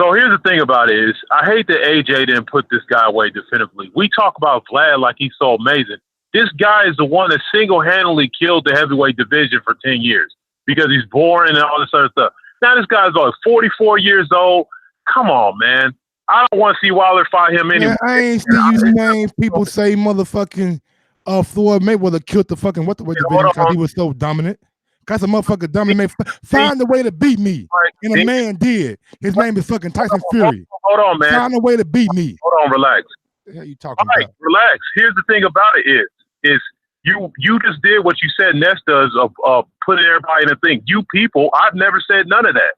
So here's the thing about it is, I hate that AJ didn't put this guy away definitively. We talk about Vlad like he's so amazing. This guy is the one that single-handedly killed the heavyweight division for 10 years because he's boring and all this other stuff. Now this guy's like 44 years old. Come on, man. I don't want to see Wilder fight him anymore. I ain't still using names. People say motherfucking Floyd Mayweather killed the fucking what division because he was so dominant. Cause a motherfucker dominant. Find a way to beat me. And a man did. His name is fucking Tyson Fury. Hold on, man. Find a way to beat me. Hold on, relax. What the hell you talking All right, about? relax. Here's the thing about it is you just did what you said Ness does of putting everybody in a thing. You people, I've never said none of that.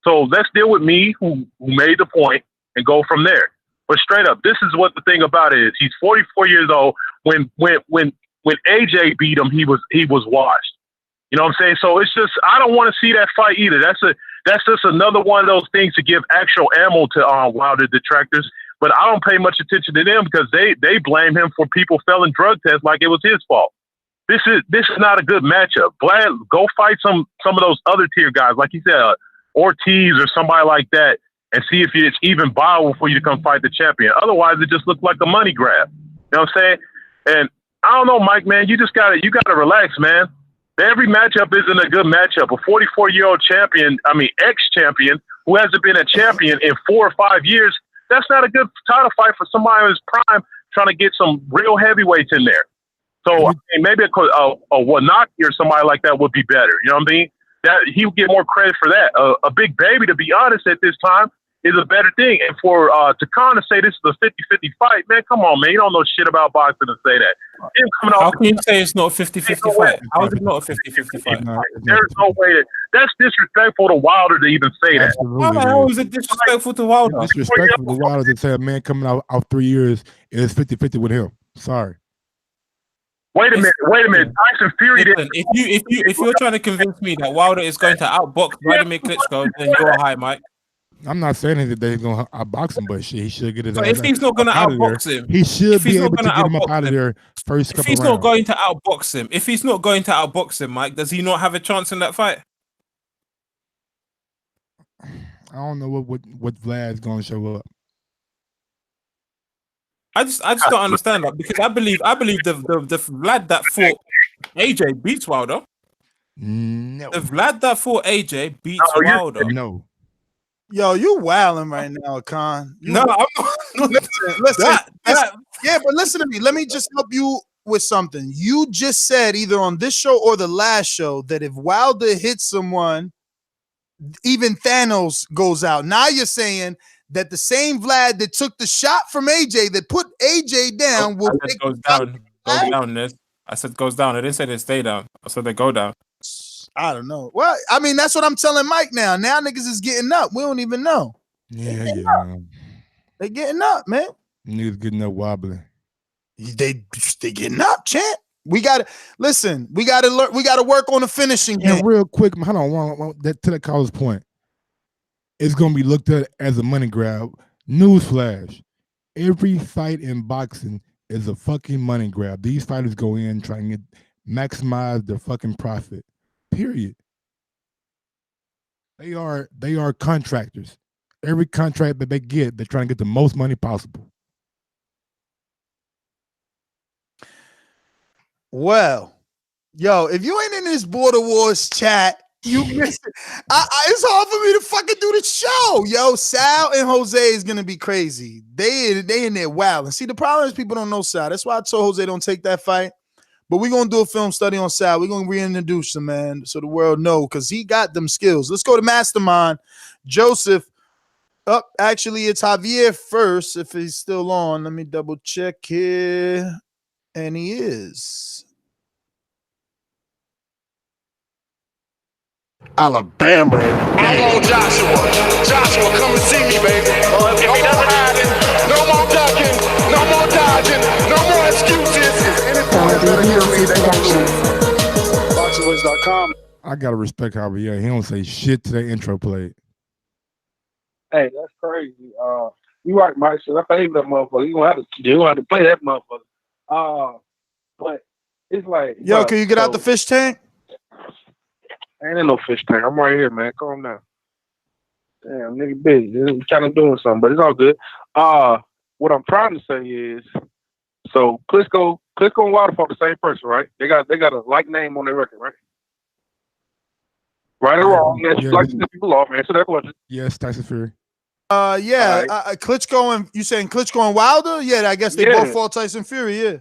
So let's deal with me who made the point and go from there. But straight up, this is what the thing about it is. He's 44 years old. When AJ beat him, he was washed. You know what I'm saying? So it's just, I don't want to see that fight either. That's just another one of those things to give actual ammo to Wilder detractors. But I don't pay much attention to them because they blame him for people failing drug tests like it was his fault. This is not a good matchup. Vlad, go fight some of those other tier guys, like you said, Ortiz or somebody like that, and see if it's even viable for you to come fight the champion. Otherwise, it just looks like a money grab. You know what I'm saying? And I don't know, Mike, man, you gotta relax, man. Every matchup isn't a good matchup. A 44-year-old champion, ex-champion, who hasn't been a champion in 4 or 5 years, that's not a good title fight for somebody in his prime trying to get some real heavyweights in there. So maybe a Wanaki or somebody like that would be better. You know what I mean? That he would get more credit for that. A big baby, to be honest, at this time is a better thing. And for Takon to say this is a 50-50 fight, man, come on, man. You don't know shit about boxing to say that. How can you say it's not a 50-50 fight? How is it not a 50-50 fight? There's no way that's disrespectful to Wilder to even say that. How is it disrespectful to Wilder? It's disrespectful to Wilder to say a man coming out 3 years is 50-50 with him. Sorry. Wait a minute. Tyson Fury. Listen, if you're trying to convince me that Wilder is going to outbox Wladimir Klitschko, then you're high, Mike. I'm not saying that they're going to outbox him, but shit, he should get his So ass if he's not going to outbox him, he should be able to get him up out of there first couple rounds. If he's not going to outbox him, Mike, does he not have a chance in that fight? I don't know what Vlad's going to show up. I just don't understand that because I believe the Vlad that fought AJ beats Wilder. No. The Vlad that fought AJ beats Wilder. No. Yo, you wilding right now, Khan. No, I'm not. Listen. Yeah, but listen to me. Let me just help you with something. You just said either on this show or the last show that if Wilder hits someone, even Thanos goes out. Now you're saying that the same Vlad that took the shot from AJ that put AJ down will goes down. Go down, Ness. I said goes down. I didn't say they stay down. I said they go down. I don't know. Well, I mean, that's what I'm telling Mike now. Now niggas is getting up. We don't even know. Yeah. They getting up, man. Niggas getting up wobbly. They getting up, champ. We got to listen. We got to learn. We got to work on the finishing game. And real quick, hold on. To that caller's point, it's going to be looked at as a money grab. Newsflash: every fight in boxing is a fucking money grab. These fighters go in trying to maximize their fucking profit. Period. They are contractors. Every contract that they get, they're trying to get the most money possible. Well, yo, if you ain't in this Border Wars chat, you missed it. It's hard for me to fucking do the show. Yo, Sal and Jose is gonna be crazy. They in there wild. And see, the problem is people don't know Sal. That's why I told Jose don't take that fight. But we're gonna do a film study on Sal. We're gonna reintroduce him, man, so the world know, because he got them skills. Let's go to Mastermind. Joseph. Actually, it's Javier first, if he's still on. Let me double check here. And he is. Alabama. I want Joshua. Joshua, come and see me, baby. If he doesn't hide it, no more ducking, no more dodging, no more excuses. BoxingVoice.com. I gotta respect Javier. He don't say shit to that intro play. Hey, that's crazy. You right, Mike. So I favor that motherfucker. You gonna have to play that motherfucker. But it's like, yo, can you get out the fish tank? Ain't in no fish tank. I'm right here, man. Calm down. Damn, nigga busy. I'm kind of doing something, but it's all good. What I'm trying to say is, so Klitschko and Wilder fought the same person, right? They got a like name on their record, right? Right or wrong? Yeah, like to people off. Answer that question. Yes, Tyson Fury. Yeah, Klitschko and you saying Klitschko and Wilder? Yeah, I guess they both fought Tyson Fury. Yeah.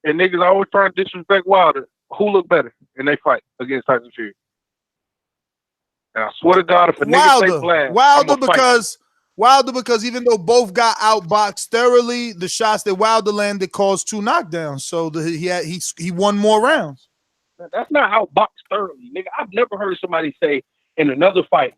And niggas always trying to disrespect Wilder. Who look better in they fight against Tyson Fury? And I swear to God, if a nigga say Vlad, Wilder because even though both got outboxed thoroughly, the shots that Wilder landed caused 2 knockdowns. So he won more rounds. That's not outboxed thoroughly, nigga. I've never heard somebody say in another fight,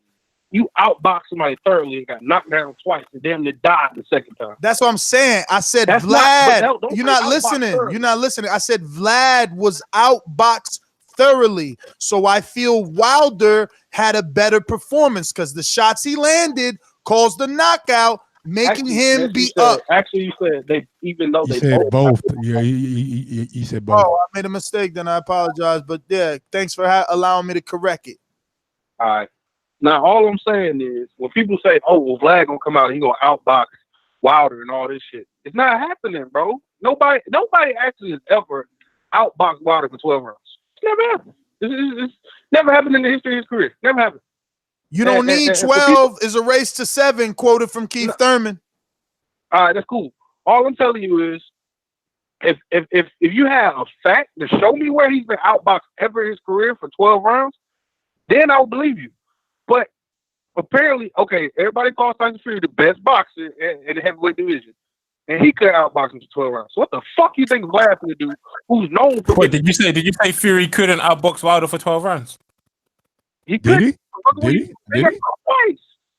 you outboxed somebody thoroughly and got knocked down twice and damn near died the second time. That's what I'm saying. I said That's Vlad. don't You're not listening. You're not listening. I said Vlad was outboxed thoroughly. So I feel Wilder had a better performance because the shots he landed caused the knockout, making him be up. Actually, you said they, even though He they said both. Yeah, he said both. Oh, I made a mistake. Then I apologize. But yeah, thanks for allowing me to correct it. All right. Now, all I'm saying is, when people say, "Oh, well, Vlad gonna come out and he gonna outbox Wilder and all this shit," it's not happening, bro. Nobody actually has ever outboxed Wilder for 12 rounds. It's never happened. It's never happened in the history of his career. Never happened. You don't need 12. Is a race to 7. Quoted from Keith Thurman. All right, that's cool. All I'm telling you is, if you have a fact to show me where he's been outboxed ever in his career for 12 rounds, then I'll believe you. But apparently, okay, everybody calls Tyson Fury the best boxer in the heavyweight division, and he could outbox him for 12 rounds. So what the fuck you think Vlad's gonna do? Who's known for? Wait, did you say Fury couldn't outbox Wilder for 12 rounds? He could. Did he?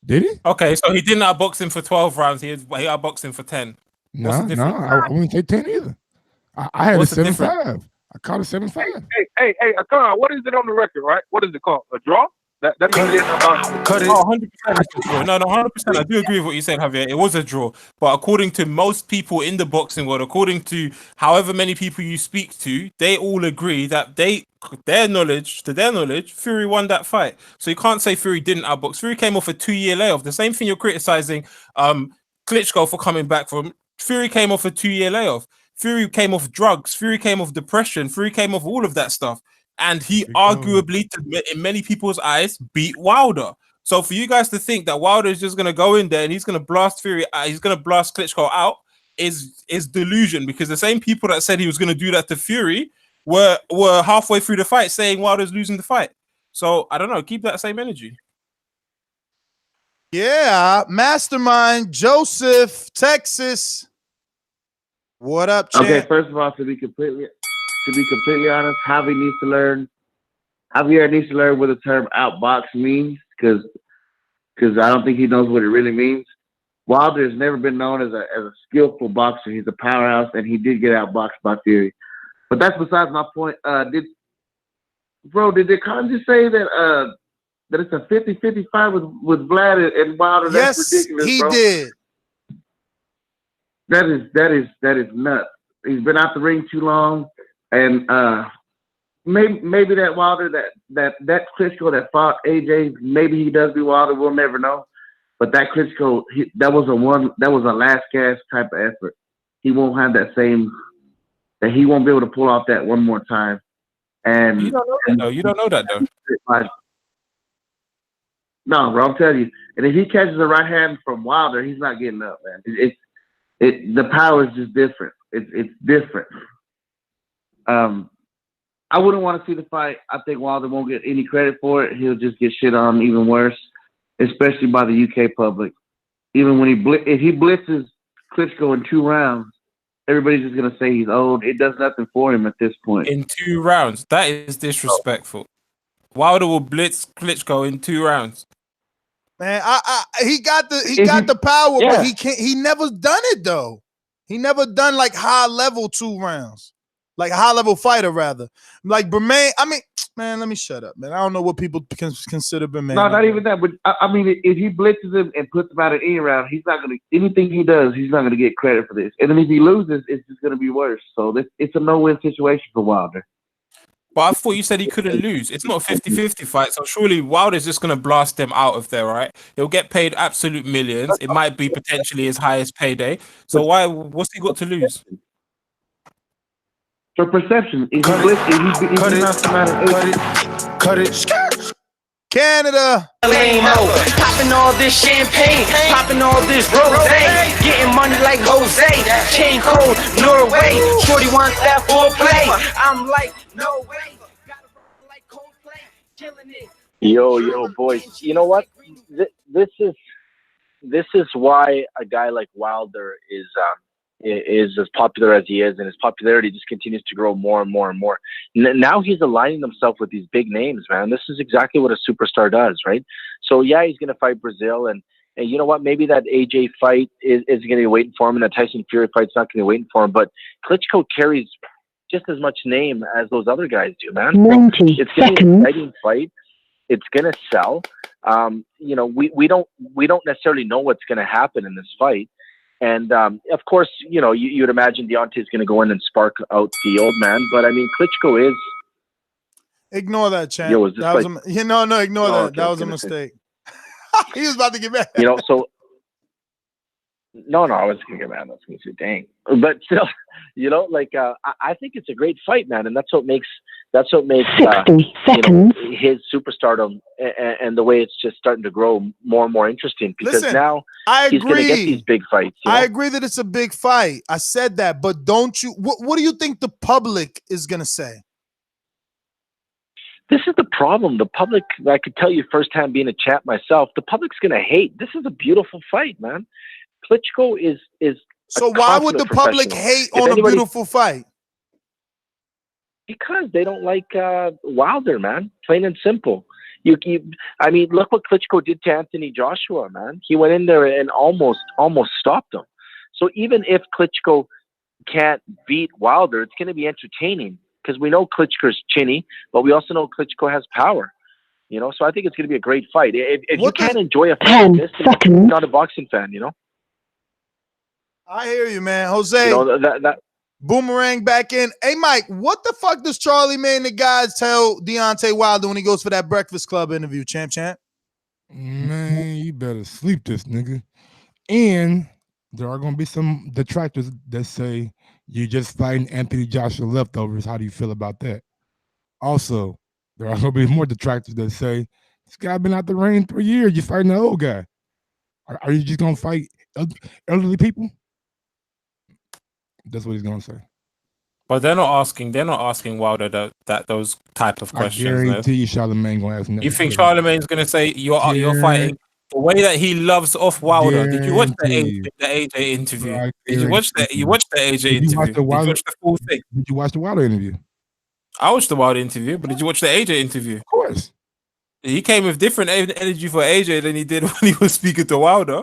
Did he? Okay, so he didn't outbox him for 12 rounds. He outboxed him for 10. No, I wouldn't take 10 either. I had a 7-5. I caught a 7-5. Hey, Akon, what is it on the record, right? What is it called? A draw? That means cut it. 100% it's a draw. No, 100%. I do agree with what you said, Javier. It was a draw. But according to most people in the boxing world, according to however many people you speak to, they all agree that to their knowledge, Fury won that fight. So you can't say Fury didn't outbox. Fury came off a 2-year layoff. The same thing you're criticizing Klitschko for coming back from. Fury came off a 2-year layoff. Fury came off drugs. Fury came off depression. Fury came off all of that stuff. And he arguably, in many people's eyes, beat Wilder. So for you guys to think that Wilder is just going to go in there and he's going to blast Fury, he's going to blast Klitschko out is delusion, because the same people that said he was going to do that to Fury were halfway through the fight saying Wilder's losing the fight. So I don't know. Keep that same energy. Yeah, Mastermind Joseph, Texas. What up, champ? Okay, first of all, to be completely honest, Javier needs to learn what the term outbox means, because I don't think he knows what it really means. Wilder has never been known as a skillful boxer. He's a powerhouse, and he did get outboxed by Fury. But that's besides my point. Did Khan just say that that it's a 50-50 fight with Vlad and Wilder? Yes, That's ridiculous, he bro. did. That is nuts. He's been out the ring too long, and maybe that Wilder that Klitschko that fought AJ, maybe he does be Wilder. We'll never know. But that Klitschko, that was a last gasp type of effort. He won't have that same. That he won't be able to pull off that one more time. And You don't know that though. You don't know that though. No, bro, I'm telling you. And if he catches a right hand from Wilder, he's not getting up, man. The power is just different. It's different. I wouldn't want to see the fight. I think Wilder won't get any credit for it. He'll just get shit on even worse, especially by the UK public. Even when if he blitzes Klitschko in 2 rounds, everybody's just gonna say he's old. It does nothing for him at this point. In 2 rounds, that is disrespectful. Wilder will blitz Klitschko in 2 rounds. Man, he got the power, Yeah. but he never done it though. He never done like high level 2 rounds. Like a high level fighter, rather. Like Bermain, I mean, man, let me shut up, man. I don't know what people consider Bermain. No, not even that. But I mean, if he blitzes him and puts him out at any round, he's not gonna. Anything he does, he's not gonna get credit for this. And then if he loses, it's just gonna be worse. So it's a no-win situation for Wilder. But I thought you said he couldn't lose. It's not a 50-50 fight, so surely Wilder's just going to blast them out of there, right? He'll get paid absolute millions. It might be potentially his highest payday. So what's he got to lose? For perception. If Cut it. Canada. Popping all this champagne, popping all this rose, getting money like Jose, chain cold, Norway, shorty wants that foreplay. I'm like, no way, gotta rock like Coldplay, killing it. Yo, boys. You know what? This is why a guy like Wilder is as popular as he is, and his popularity just continues to grow more and more and more. Now he's aligning himself with these big names, man. This is exactly what a superstar does, right? So yeah, he's going to fight Brazil, and you know what? Maybe that AJ fight is going to be waiting for him, and that Tyson Fury fight's not going to be waiting for him. But Klitschko carries just as much name as those other guys do, man. 90 it's going to be an exciting fight. It's going to sell. You know, we don't necessarily know what's going to happen in this fight. And, of course, you know, you'd imagine Deontay is going to go in and spark out the old man. But, I mean, Klitschko is... Ignore that, champ. Yo, is this that was like... no, ignore that. Okay, that was a mistake. He was about to get mad. You know, so... No, I wasn't going to get mad. I was going to say, dang. But still, you know, like, I think it's a great fight, man. And that's what makes 60 you know, his superstardom and the way it's just starting to grow more and more interesting, because now he's going to get these big fights. You know? I agree that it's a big fight. I said that, but don't you? What do you think the public is going to say? This is the problem. The public, I could tell you firsthand, being a champ myself, the public's going to hate. This is a beautiful fight, man. Klitschko is. So why would the public hate on a beautiful fight? Because they don't like Wilder, man. Plain and simple. I mean, look what Klitschko did to Anthony Joshua, man. He went in there and almost stopped him. So even if Klitschko can't beat Wilder, it's going to be entertaining, because we know Klitschko's chinny, but we also know Klitschko has power. You know, so I think it's going to be a great fight. If you can't enjoy a fight like this, then you're not a boxing fan, you know? I hear you, man. Jose, you know, that Boomerang back in. Hey, Mike, what the fuck does Charlie May and the guys tell Deontay Wilder when he goes for that Breakfast Club interview, champ? Man, you better sleep this nigga. And there are going to be some detractors that say you're just fighting Anthony Joshua leftovers. How do you feel about that? Also, there are going to be more detractors that say this guy been out the ring 3 years. You're fighting the old guy. Are you just going to fight elderly people? That's what he's gonna say. But they're not asking Wilder that those type of questions. I guarantee you, Charlemagne gonna ask him that. You think Charlemagne's gonna say you're fighting the way that he loves off Wilder? Did you watch the AJ interview? Did you watch the AJ interview? Did you watch the full thing? Did you watch the Wilder interview? I watched the Wilder interview, but did you watch the AJ interview? Of course. He came with different energy for AJ than he did when he was speaking to Wilder.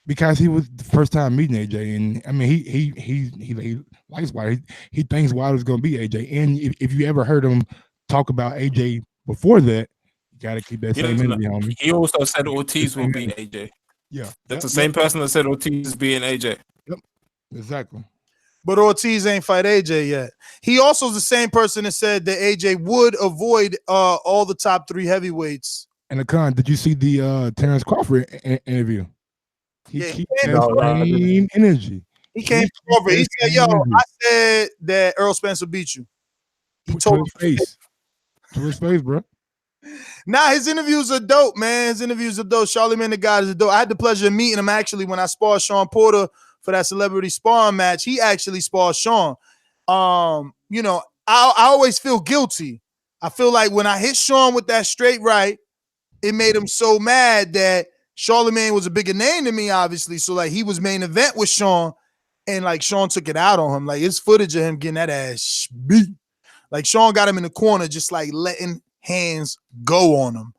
Because he was the first time meeting AJ, and I mean he likes Wilder. He thinks Wilder's gonna be AJ. And if you ever heard him talk about AJ before that, you gotta keep that same energy, homie. He also said Ortiz will beat AJ. Yeah, That's the same person that said Ortiz is beating AJ. Yep, exactly. But Ortiz ain't fight AJ yet. He also is the same person that said that AJ would avoid all the top 3 heavyweights. And Akan, did you see the Terrence Crawford interview? He keeps that same energy. He came to Crawford. He said, "Yo, I said that Earl Spence will beat you." He told his face. To his face, bro. Nah, his interviews are dope, man. His interviews are dope. Charlamagne the God is dope. I had the pleasure of meeting him actually when I sparred Sean Porter for that celebrity sparring match. He actually sparred Sean. You know, I always feel guilty. I feel like when I hit Sean with that straight right, it made him so mad that Charlamagne was a bigger name than me, obviously. So like he was main event with Sean, and like Sean took it out on him. Like it's footage of him getting that ass beat. Like Sean got him in the corner, just like letting hands go on him.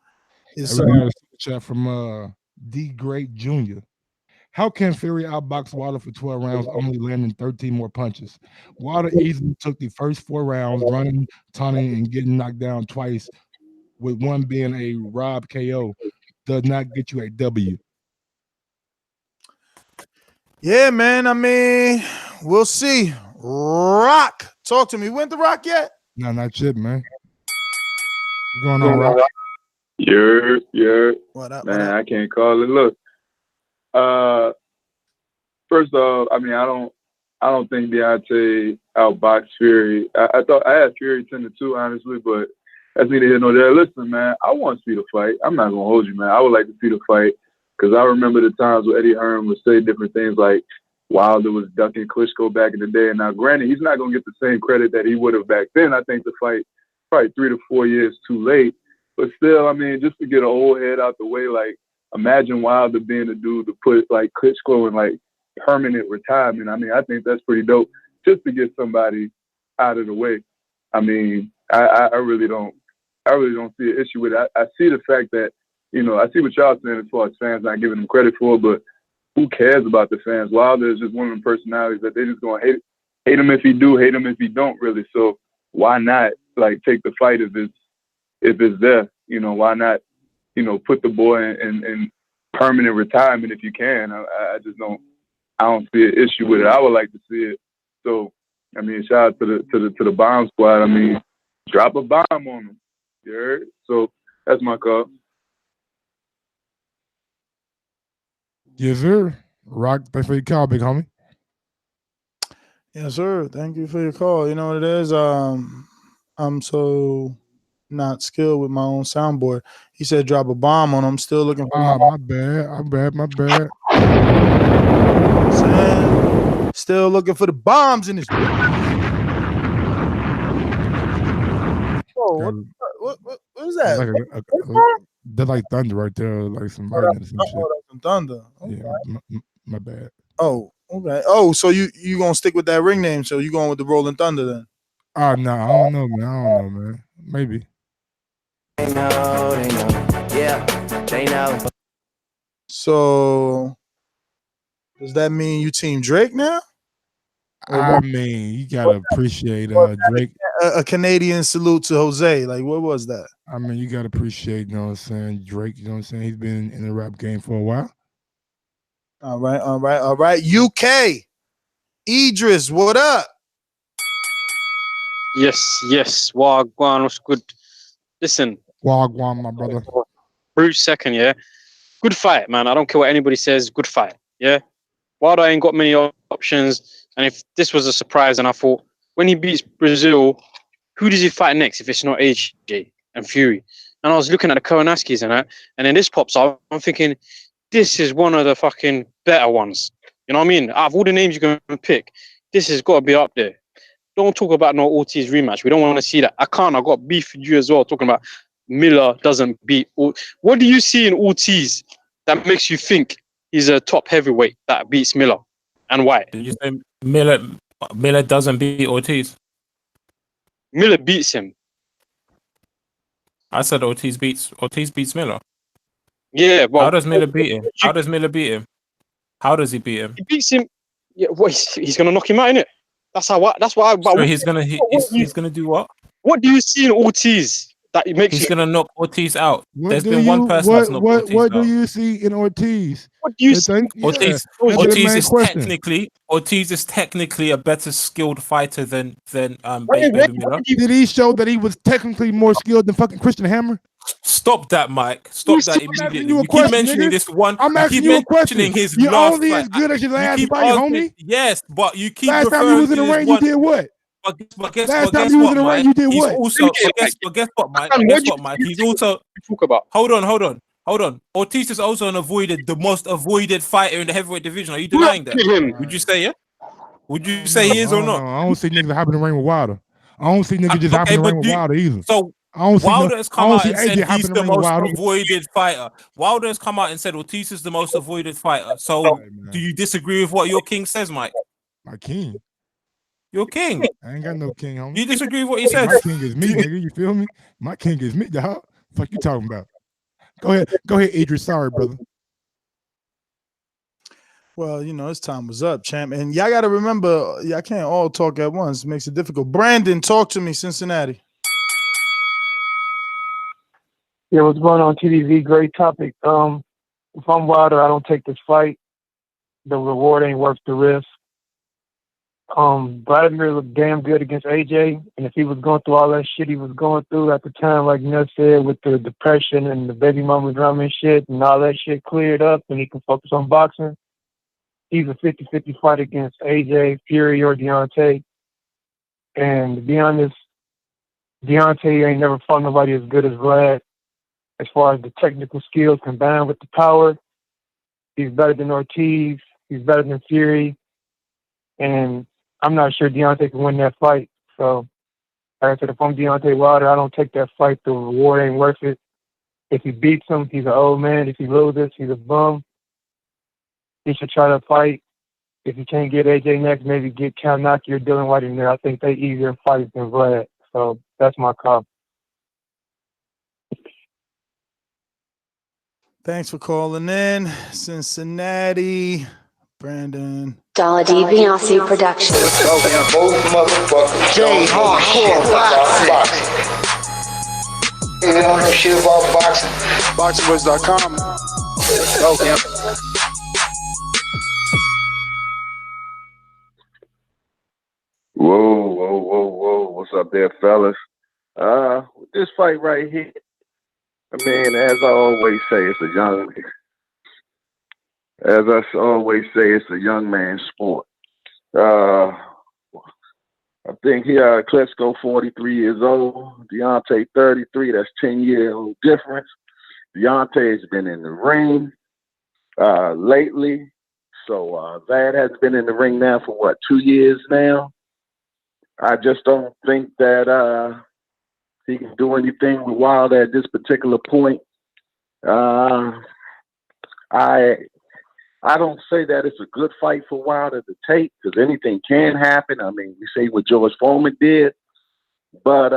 We got a chat from D Great Jr. How can Fury outbox Wilder for 12 rounds, only landing 13 more punches? Wilder easily took the first 4 rounds, running, taunting, and getting knocked down twice, with one being a Rob KO. Does not get you a W. Yeah, man. I mean, we'll see. Rock, talk to me. Went to Rock yet? No, not yet, man. What's going on, Rock? Yeah. What up, man? I can't call it. Look, first off, I mean, I don't think Deontay outboxed Fury. I thought I had Fury 10-2, honestly, but that's neither here nor there. Listen, man, I want to see the fight. I'm not gonna hold you, man. I would like to see the fight because I remember the times where Eddie Hearn would say different things like Wilder was ducking Klitschko back in the day. And now, granted, he's not gonna get the same credit that he would have back then. I think the fight probably 3 to 4 years too late. But still, I mean, just to get an old head out the way, like imagine Wilder being the dude to put like Klitschko in like permanent retirement. I mean, I think that's pretty dope just to get somebody out of the way. I mean, I really don't see an issue with it. I see the fact that, you know, I see what y'all saying as far as fans not giving him credit for, but who cares about the fans? Wilder is just one of them personalities that they just gonna hate him if he do, hate him if he don't, really. So why not like take the fight if it's there? You know, why not, you know, put the boy in permanent retirement if you can? I don't see an issue with it. I would like to see it. So I mean, shout out to the bomb squad. I mean, drop a bomb on them. You heard? So that's my call. Yes, sir. Rock, thanks for your call, big homie. Yes, sir. Thank you for your call. You know what it is? I'm so not skilled with my own soundboard. He said drop a bomb on him. I'm still looking for my bad. Still looking for the bombs in this. Oh, what is that? That's like thunder right there, like some lightning or some shit. That's some thunder. Okay. Yeah, my bad. Oh, okay. Oh, so you gonna stick with that ring name? So you going with the Rolling Thunder then? Oh no, I don't know, man. Maybe. They know. Yeah, they know. So does that mean you team Drake now? I mean, you gotta appreciate Drake. A Canadian salute to Jose. Like, what was that? I mean, you gotta appreciate, you know what I'm saying, Drake, you know what I'm saying? He's been in the rap game for a while. All right. UK. Idris, what up? Yes. Wagwan, what's good? Listen. Wagwan, my brother. Bruce second, yeah. Good fight, man. I don't care what anybody says. Good fight, yeah. Wilder ain't got many options. And if this was a surprise, and I thought, when he beats Brazil, who does he fight next if it's not AJ and Fury? And I was looking at the Konaskis and that, and then this pops up. I'm thinking, this is one of the fucking better ones. You know what I mean? Out of all the names you're going to pick, this has got to be up there. Don't talk about no Ortiz rematch. We don't want to see that. I got beef with you as well, talking about Miller doesn't beat. What do you see in Ortiz that makes you think he's a top heavyweight that beats Miller? And why? Did you say Miller doesn't beat Ortiz? Miller beats him. I said Ortiz beats Miller. Yeah, well, how does Miller beat him? How does he beat him? He beats him. Yeah, what, he's gonna knock him out, innit? That's how. That's why. So he's gonna do what? What do you see in Ortiz that it makes He's you? gonna knock Ortiz out. What There's do been you one person that's knocked Ortiz what do out. you see in Ortiz? What do you I see? think, yeah, Ortiz answer the main is question. technically a better skilled fighter than Wait, Baby Miller. Did he show that he was technically more skilled than fucking Christian Hammer? Stop that, Mike. Stop that I'm asking immediately. you a You keep question, mentioning nigga. this one. I'm You asking keep you a question. mentioning his You're last only fight. as good as your You last keep fight, asking- homie. Yes, but you keep Last time you referring was in to the this ring, you one. did what? But guess Last time what, you was in the ring, Mike? you did He's what? also. But guess what, Mike? What Guess do what, Mike? you He's also. talk about? Hold on. Ortiz is also the most avoided fighter in the heavyweight division. Are you denying that? Him. Would you say yeah? Would you say he is or not? I don't see niggas hopping in the ring with Wilder. I don't see niggas just hopping in the ring with Wilder either. So I don't see Wilder has come out and AJ said hopping he's in the ring with most Wilder. avoided fighter. Wilder has come out and said Ortiz is the most avoided fighter. So do you disagree with what your king says, Mike? My king. Your king. I ain't got no king, homie. You disagree with what he said? My king is me, nigga. You feel me? My king is me, dog. Fuck you talking about? Go ahead, Idris. Sorry, brother. Well, his time was up, champ. And y'all got to remember, y'all can't all talk at once. It makes it difficult. Brandon, talk to me, Cincinnati. Yeah, what's going on, TDV? Great topic. If I'm Wilder, I don't take this fight. The reward ain't worth the risk. Vladimir looked damn good against AJ, and if he was going through all that shit he was going through at the time, like Ness said, with the depression and the baby mama drama and shit, and all that shit cleared up, and he can focus on boxing, he's a 50-50 fight against AJ, Fury, or Deontay. And to be honest, Deontay ain't never fought nobody as good as Vlad. As far as the technical skills combined with the power, he's better than Ortiz. He's better than Fury. And I'm not sure Deontay can win that fight. So, like I said, if I'm Deontay Wilder, I don't take that fight. The reward ain't worth it. If he beats him, he's an old man. If he loses, he's a bum. He should try to fight. If he can't get AJ next, maybe get Kalnaki or Dylan White in there. I think they easier fights than Vlad. So that's my call. Thanks for calling in, Cincinnati. Brandon. Dollar DiBiase Productions. J Hardcore Boxing. You don't know shit about boxing. BoxingVoice.com. Okay. Whoa. What's up there, fellas? This fight right here, I mean, as I always say, it's a young man's sport. I think Klitschko 43 years old, Deontay 33, that's 10-year-old difference. Deontay's been in the ring lately, so Vlad has been in the ring now for 2 years now. I just don't think that he can do anything with Wilder at this particular point. I don't say that it's a good fight for Wilder to take, because anything can happen. I mean, we see what George Foreman did. But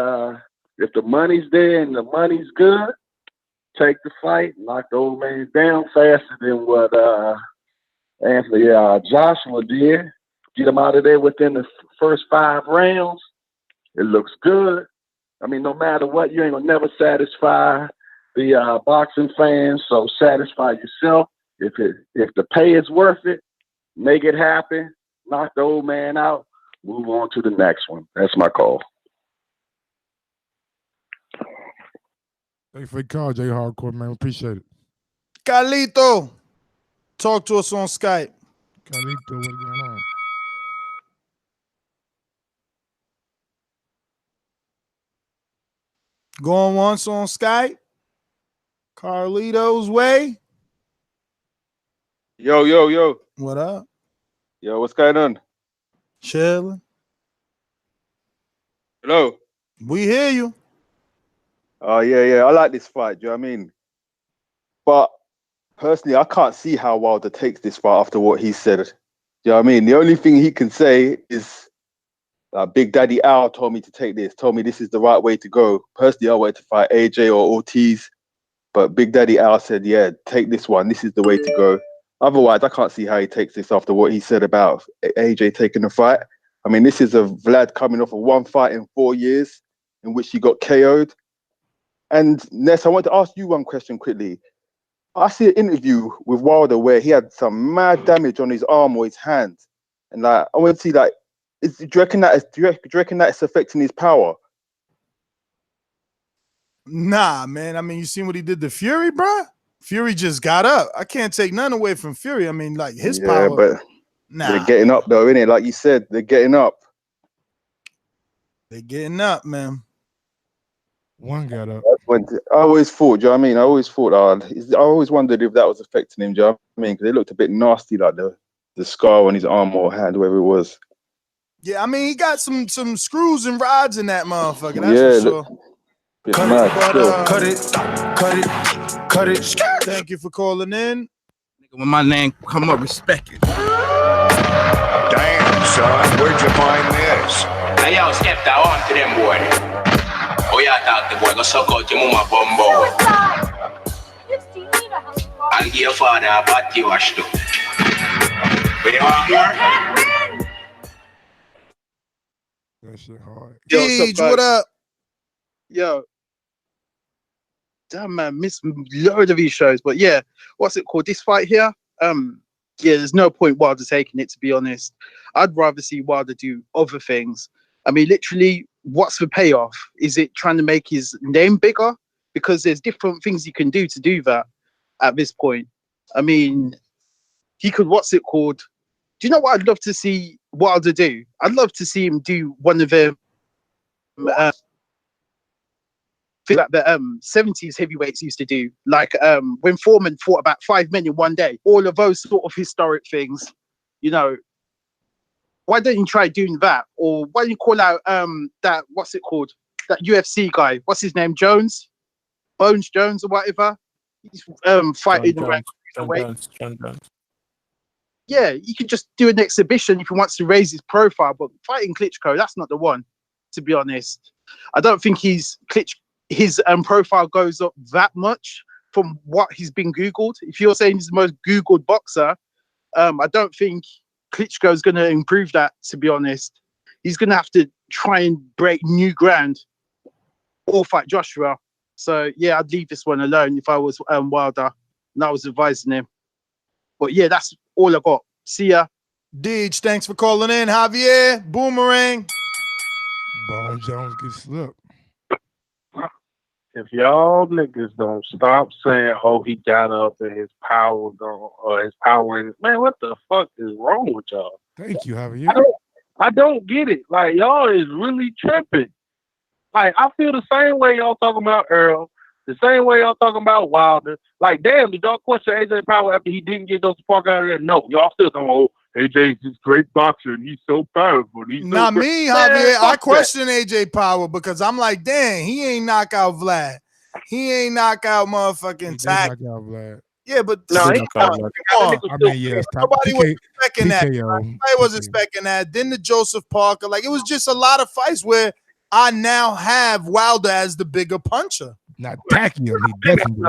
if the money's there and the money's good, take the fight, knock the old man down faster than what Anthony Joshua did. Get him out of there within the first 5 rounds. It looks good. I mean, no matter what, you ain't gonna never satisfy the boxing fans. So satisfy yourself. If the pay is worth it, make it happen. Knock the old man out. Move on to the next one. That's my call. Thanks for the call, J Hardcore, man. Appreciate it. Carlito, talk to us on Skype. Carlito, what's going on? Going once on Skype. Carlito's way. Yo. What up? Yo, what's going on? Chilling. Hello. We hear you. Oh, yeah. I like this fight. Do you know what I mean? But personally, I can't see how Wilder takes this fight after what he said. Do you know what I mean? The only thing he can say is, Big Daddy Al told me to take this, told me this is the right way to go. Personally, I wanted to fight AJ or Ortiz, but Big Daddy Al said, yeah, take this one. This is the way to go. Otherwise, I can't see how he takes this after what he said about AJ taking the fight. I mean, this is a Vlad coming off of one fight in 4 years in which he got KO'd. And Ness, I want to ask you one question quickly. I see an interview with Wilder where he had some mad damage on his arm or his hand. And like, I want to see, like, do you reckon that it's affecting his power? Nah, man. I mean, you seen what he did to Fury, bro? Fury just got up. I can't take none away from Fury. I mean, like his power. But they're getting up though, innit? Like you said, they're getting up. They're getting up, man. One got up. I always thought, do you know what I mean? I always wondered if that was affecting him, do you know what I mean? Because it looked a bit nasty, like the scar on his arm or hand, whatever it was. Yeah, I mean, he got some screws and rods in that motherfucker. That's for sure. Cut it. Thank you for calling in. When my name come up, respect it. Damn, son, where'd you find this? Hey, yo, step that on to them, boy. Oh, yeah, talk the boy, go suck out your mama bumbo. I'll give your father a body wash too. But you want more? That shit hard. Gage, what up? Yo. Damn, man, missed loads of these shows. But yeah, what's it called? This fight here? Yeah, there's no point Wilder taking it, to be honest. I'd rather see Wilder do other things. I mean, literally, what's the payoff? Is it trying to make his name bigger? Because there's different things you can do to do that at this point. I mean, he could, what's it called? Do you know what I'd love to see Wilder do? I'd love to see him do one of them, like the 70s heavyweights used to do, like when Foreman fought about 5 men in one day. All of those sort of historic things, you know. Why don't you try doing that? Or why don't you call out that, what's it called? That UFC guy. What's his name? Jones or whatever. He's fighting around. John Jones. Yeah, you could just do an exhibition if he wants to raise his profile, but fighting Klitschko, that's not the one, to be honest. I don't think his profile goes up that much from what he's been Googled. If you're saying he's the most Googled boxer, I don't think Klitschko is going to improve that, to be honest. He's going to have to try and break new ground or fight Joshua. So, yeah, I'd leave this one alone if I was Wilder and I was advising him. But, yeah, that's all I got. See ya. Deej, thanks for calling in. Javier, Boomerang. Bone Jones gets slipped. If y'all niggas don't stop saying, "Oh, he got up and his power gone," or his power, man, what the fuck is wrong with y'all? Thank you, Javier. I don't get it. Like, y'all is really tripping. Like, I feel the same way y'all talking about Earl, the same way y'all talking about Wilder. Like, damn, did y'all question AJ Power after he didn't get those spark out of there? No, y'all still talking, oh, AJ's this great boxer and he's so powerful. Not me, Javier. I question AJ Power because I'm like, dang, he ain't knock out Vlad. He ain't knock out motherfucking Tack. Yeah, but no, I mean, yeah, nobody was expecting that. Nobody was expecting that. Then the Joseph Parker, like it was just a lot of fights where I now have Wilder as the bigger puncher. Not tacky him. He definitely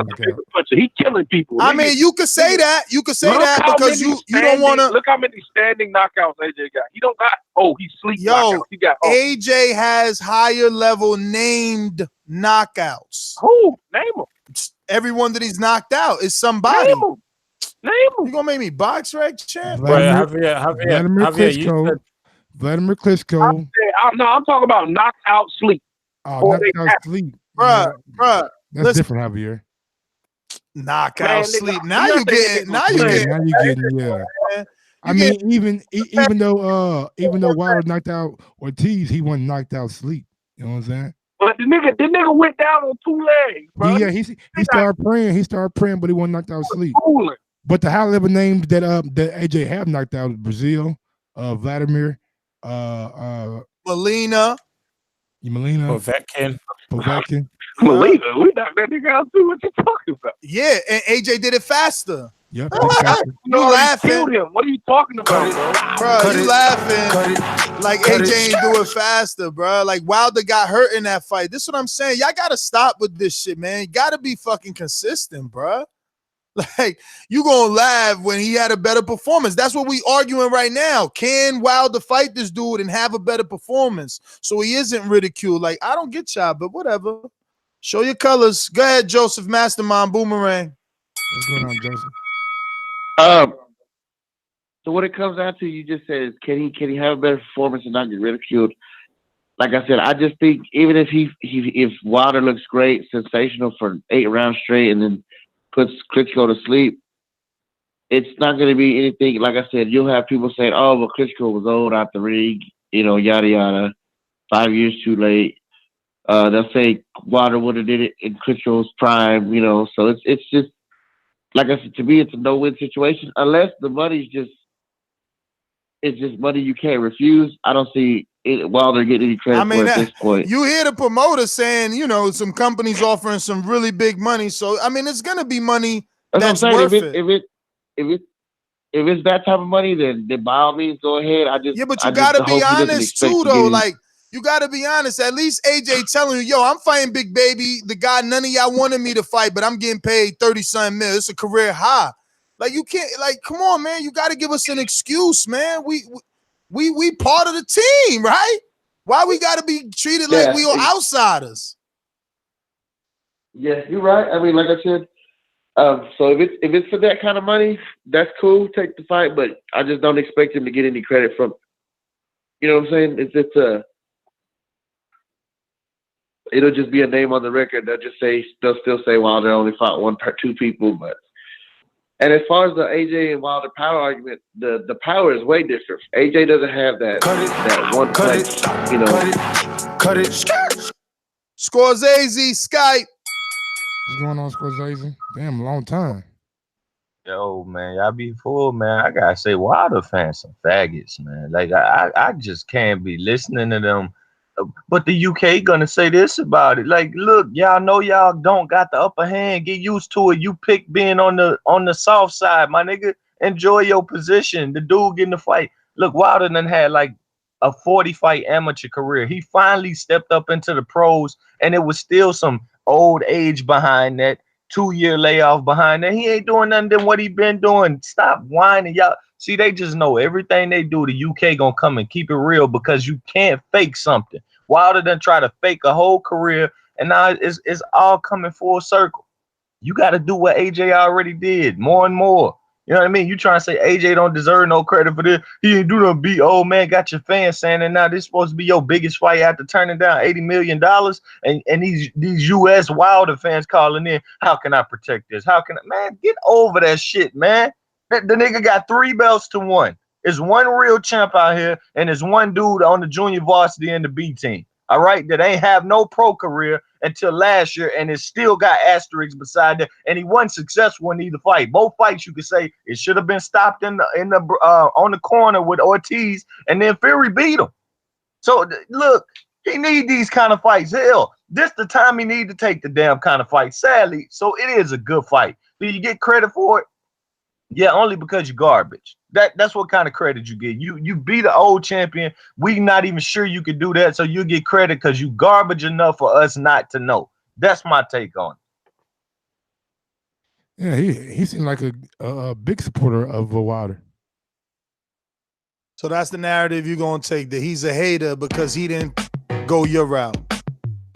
puncher. He killing people. I mean, you could say that. You could say that because you don't want to look how many standing knockouts AJ got. He don't got. Oh, he's sleep. Yo, knockouts. He got. Oh. AJ has higher level named knockouts. Who? Name them. Everyone that he's knocked out is somebody. Name them. You gonna make me box rec champ? Vladimir Klitschko. Vladimir Klitschko. No, I'm talking about knockout sleep. Oh, knockout sleep. Bruh. That's different, Javier. Knockout sleep. Now you getting. Yeah. I mean, even though Wilder knocked out Ortiz, he wasn't knocked out sleep. You know what I'm saying? But the nigga went down on 2 legs, bro. Yeah, he started praying. He started praying, but he wasn't knocked out sleep. But the high level names that AJ have knocked out: Brazil, Vladimir, Molina, Povetkin. Molina, we knocked that nigga out too. What you talking about? Yeah, and AJ did it faster. Yep. You laughing? Killed him. What are you talking about, bro? You laughing? Like AJ ain't do it faster, bro. Like Wilder got hurt in that fight. This is what I'm saying. Y'all gotta stop with this shit, man. You gotta be fucking consistent, bro. Like, you gonna laugh when he had a better performance. That's what we arguing right now. Can Wilder fight this dude and have a better performance so he isn't ridiculed? Like, I don't get y'all, but whatever. Show your colors. Go ahead, Joseph Mastermind Boomerang. What's going on, Joseph? So what it comes down to, you just said, is can he have a better performance and not get ridiculed? Like I said, I just think even if Wilder looks great, sensational for 8 rounds straight, and then puts Klitschko to sleep, it's not going to be anything. Like I said, you'll have people saying, "Oh, well, Klitschko was old out the ring, yada yada, 5 years too late." They'll say Wilder would have did it in Klitschko's prime, So it's just, like I said, to me, it's a no-win situation unless the money's it's just money you can't refuse. I don't see Wilder getting any credit for it at this point. You hear the promoter saying, some companies offering some really big money. So, it's going to be money that's worth it. If it's that type of money, then by all means, go ahead. But you got to be honest, too, though. Like, you got to be honest. At least AJ telling you, yo, I'm fighting Big Baby, the guy none of y'all wanted me to fight, but I'm getting paid 30-something mil. It's a career high. Like, you can't, come on, man. You got to give us an excuse, man. We part of the team, right? Why we got to be treated like we are outsiders? Yeah, you're right. Like I said, so if it's for that kind of money, that's cool. Take the fight, but I just don't expect him to get any credit from. You know what I'm saying? It'll just be a name on the record. They'll still say Wilder only fought 2 people, but. And as far as the AJ and Wilder power argument, the power is way different. AJ doesn't have that one punch, Cut it. Scorsese, Skype. What's going on, Scorsese? Damn, long time. Yo, man, y'all be full, man. I gotta say, Wilder fans some faggots, man. Like, I just can't be listening to them. But the UK gonna say this about it. Like, look, y'all know y'all don't got the upper hand. Get used to it. You pick being on the soft side, my nigga. Enjoy your position. The dude getting the fight. Look, Wilder done had like a 40-fight amateur career. He finally stepped up into the pros, and it was still some old age behind that. 2-year layoff behind that. He ain't doing nothing than what he been doing. Stop whining, y'all. See, they just know everything they do, the UK gonna come and keep it real because you can't fake something. Wilder done try to fake a whole career, and now it's all coming full circle. You got to do what AJ already did, more and more. You know what I mean? You trying to say AJ don't deserve no credit for this. He ain't do nothing. Beat old man. Got your fans saying that now this supposed to be your biggest fight after turning down $80 million. And these US Wilder fans calling in. How can I protect this? Man, get over that shit, man. The nigga got 3 belts to 1. There's one real champ out here, and there's one dude on the junior varsity and the B team. All right, that ain't have no pro career until last year, and it still got asterisks beside that. And he wasn't successful in either fight. Both fights, you could say it should have been stopped on the corner with Ortiz, and then Fury beat him. So look, he need these kind of fights. Hell, this the time he need to take the damn kind of fight. Sadly, so it is a good fight. Do you get credit for it? Yeah, only because you're garbage. That's what kind of credit you get. You beat an old champion. We not even sure you could do that, so you get credit because you garbage enough for us not to know. That's my take on it. Yeah, he seemed like a big supporter of Wilder. So that's the narrative you're gonna take, that he's a hater because he didn't go your route.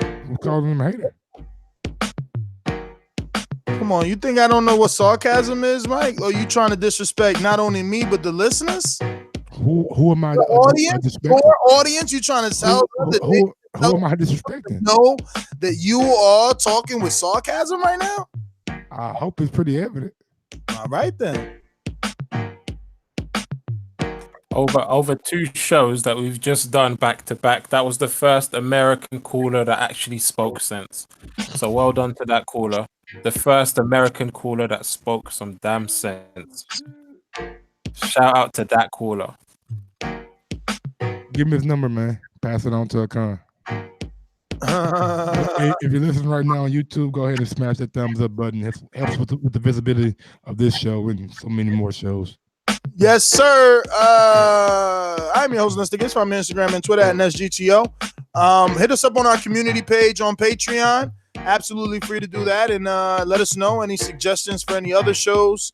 Who called him a hater? Come on, you think I don't know what sarcasm is, Mike? Or you trying to disrespect not only me but the listeners? Who am I? The audience, your audience. You trying to tell them that who am I disrespecting? Know that you are talking with sarcasm right now? I hope it's pretty evident. All right then. Over 2 shows that we've just done back to back, that was the first American caller that actually spoke sense. So well done to that caller. The first American caller that spoke some damn sense. Shout out to that caller. Give me his number, man. Pass it on to a con. If you're listening right now on YouTube, go ahead and smash that thumbs up button. It helps with the visibility of this show and so many more shows. Yes, sir. I'm your host, Nestor Gibbs, from Instagram and Twitter at NSGTO. Hit us up on our community page on Patreon absolutely free to do that, and let us know any suggestions for any other shows.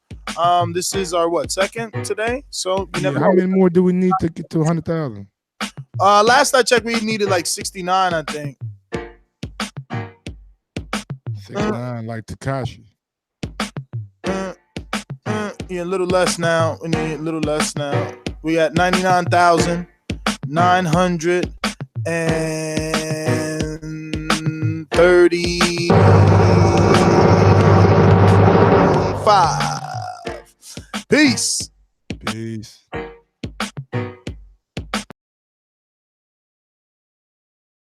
This is our second today, so you never How many more do we need to get to 100,000? Last I checked, we needed like 69, I think. 69, like Takashi. Yeah, a little less now. We need a little less now. We at 99,935. Peace. Peace.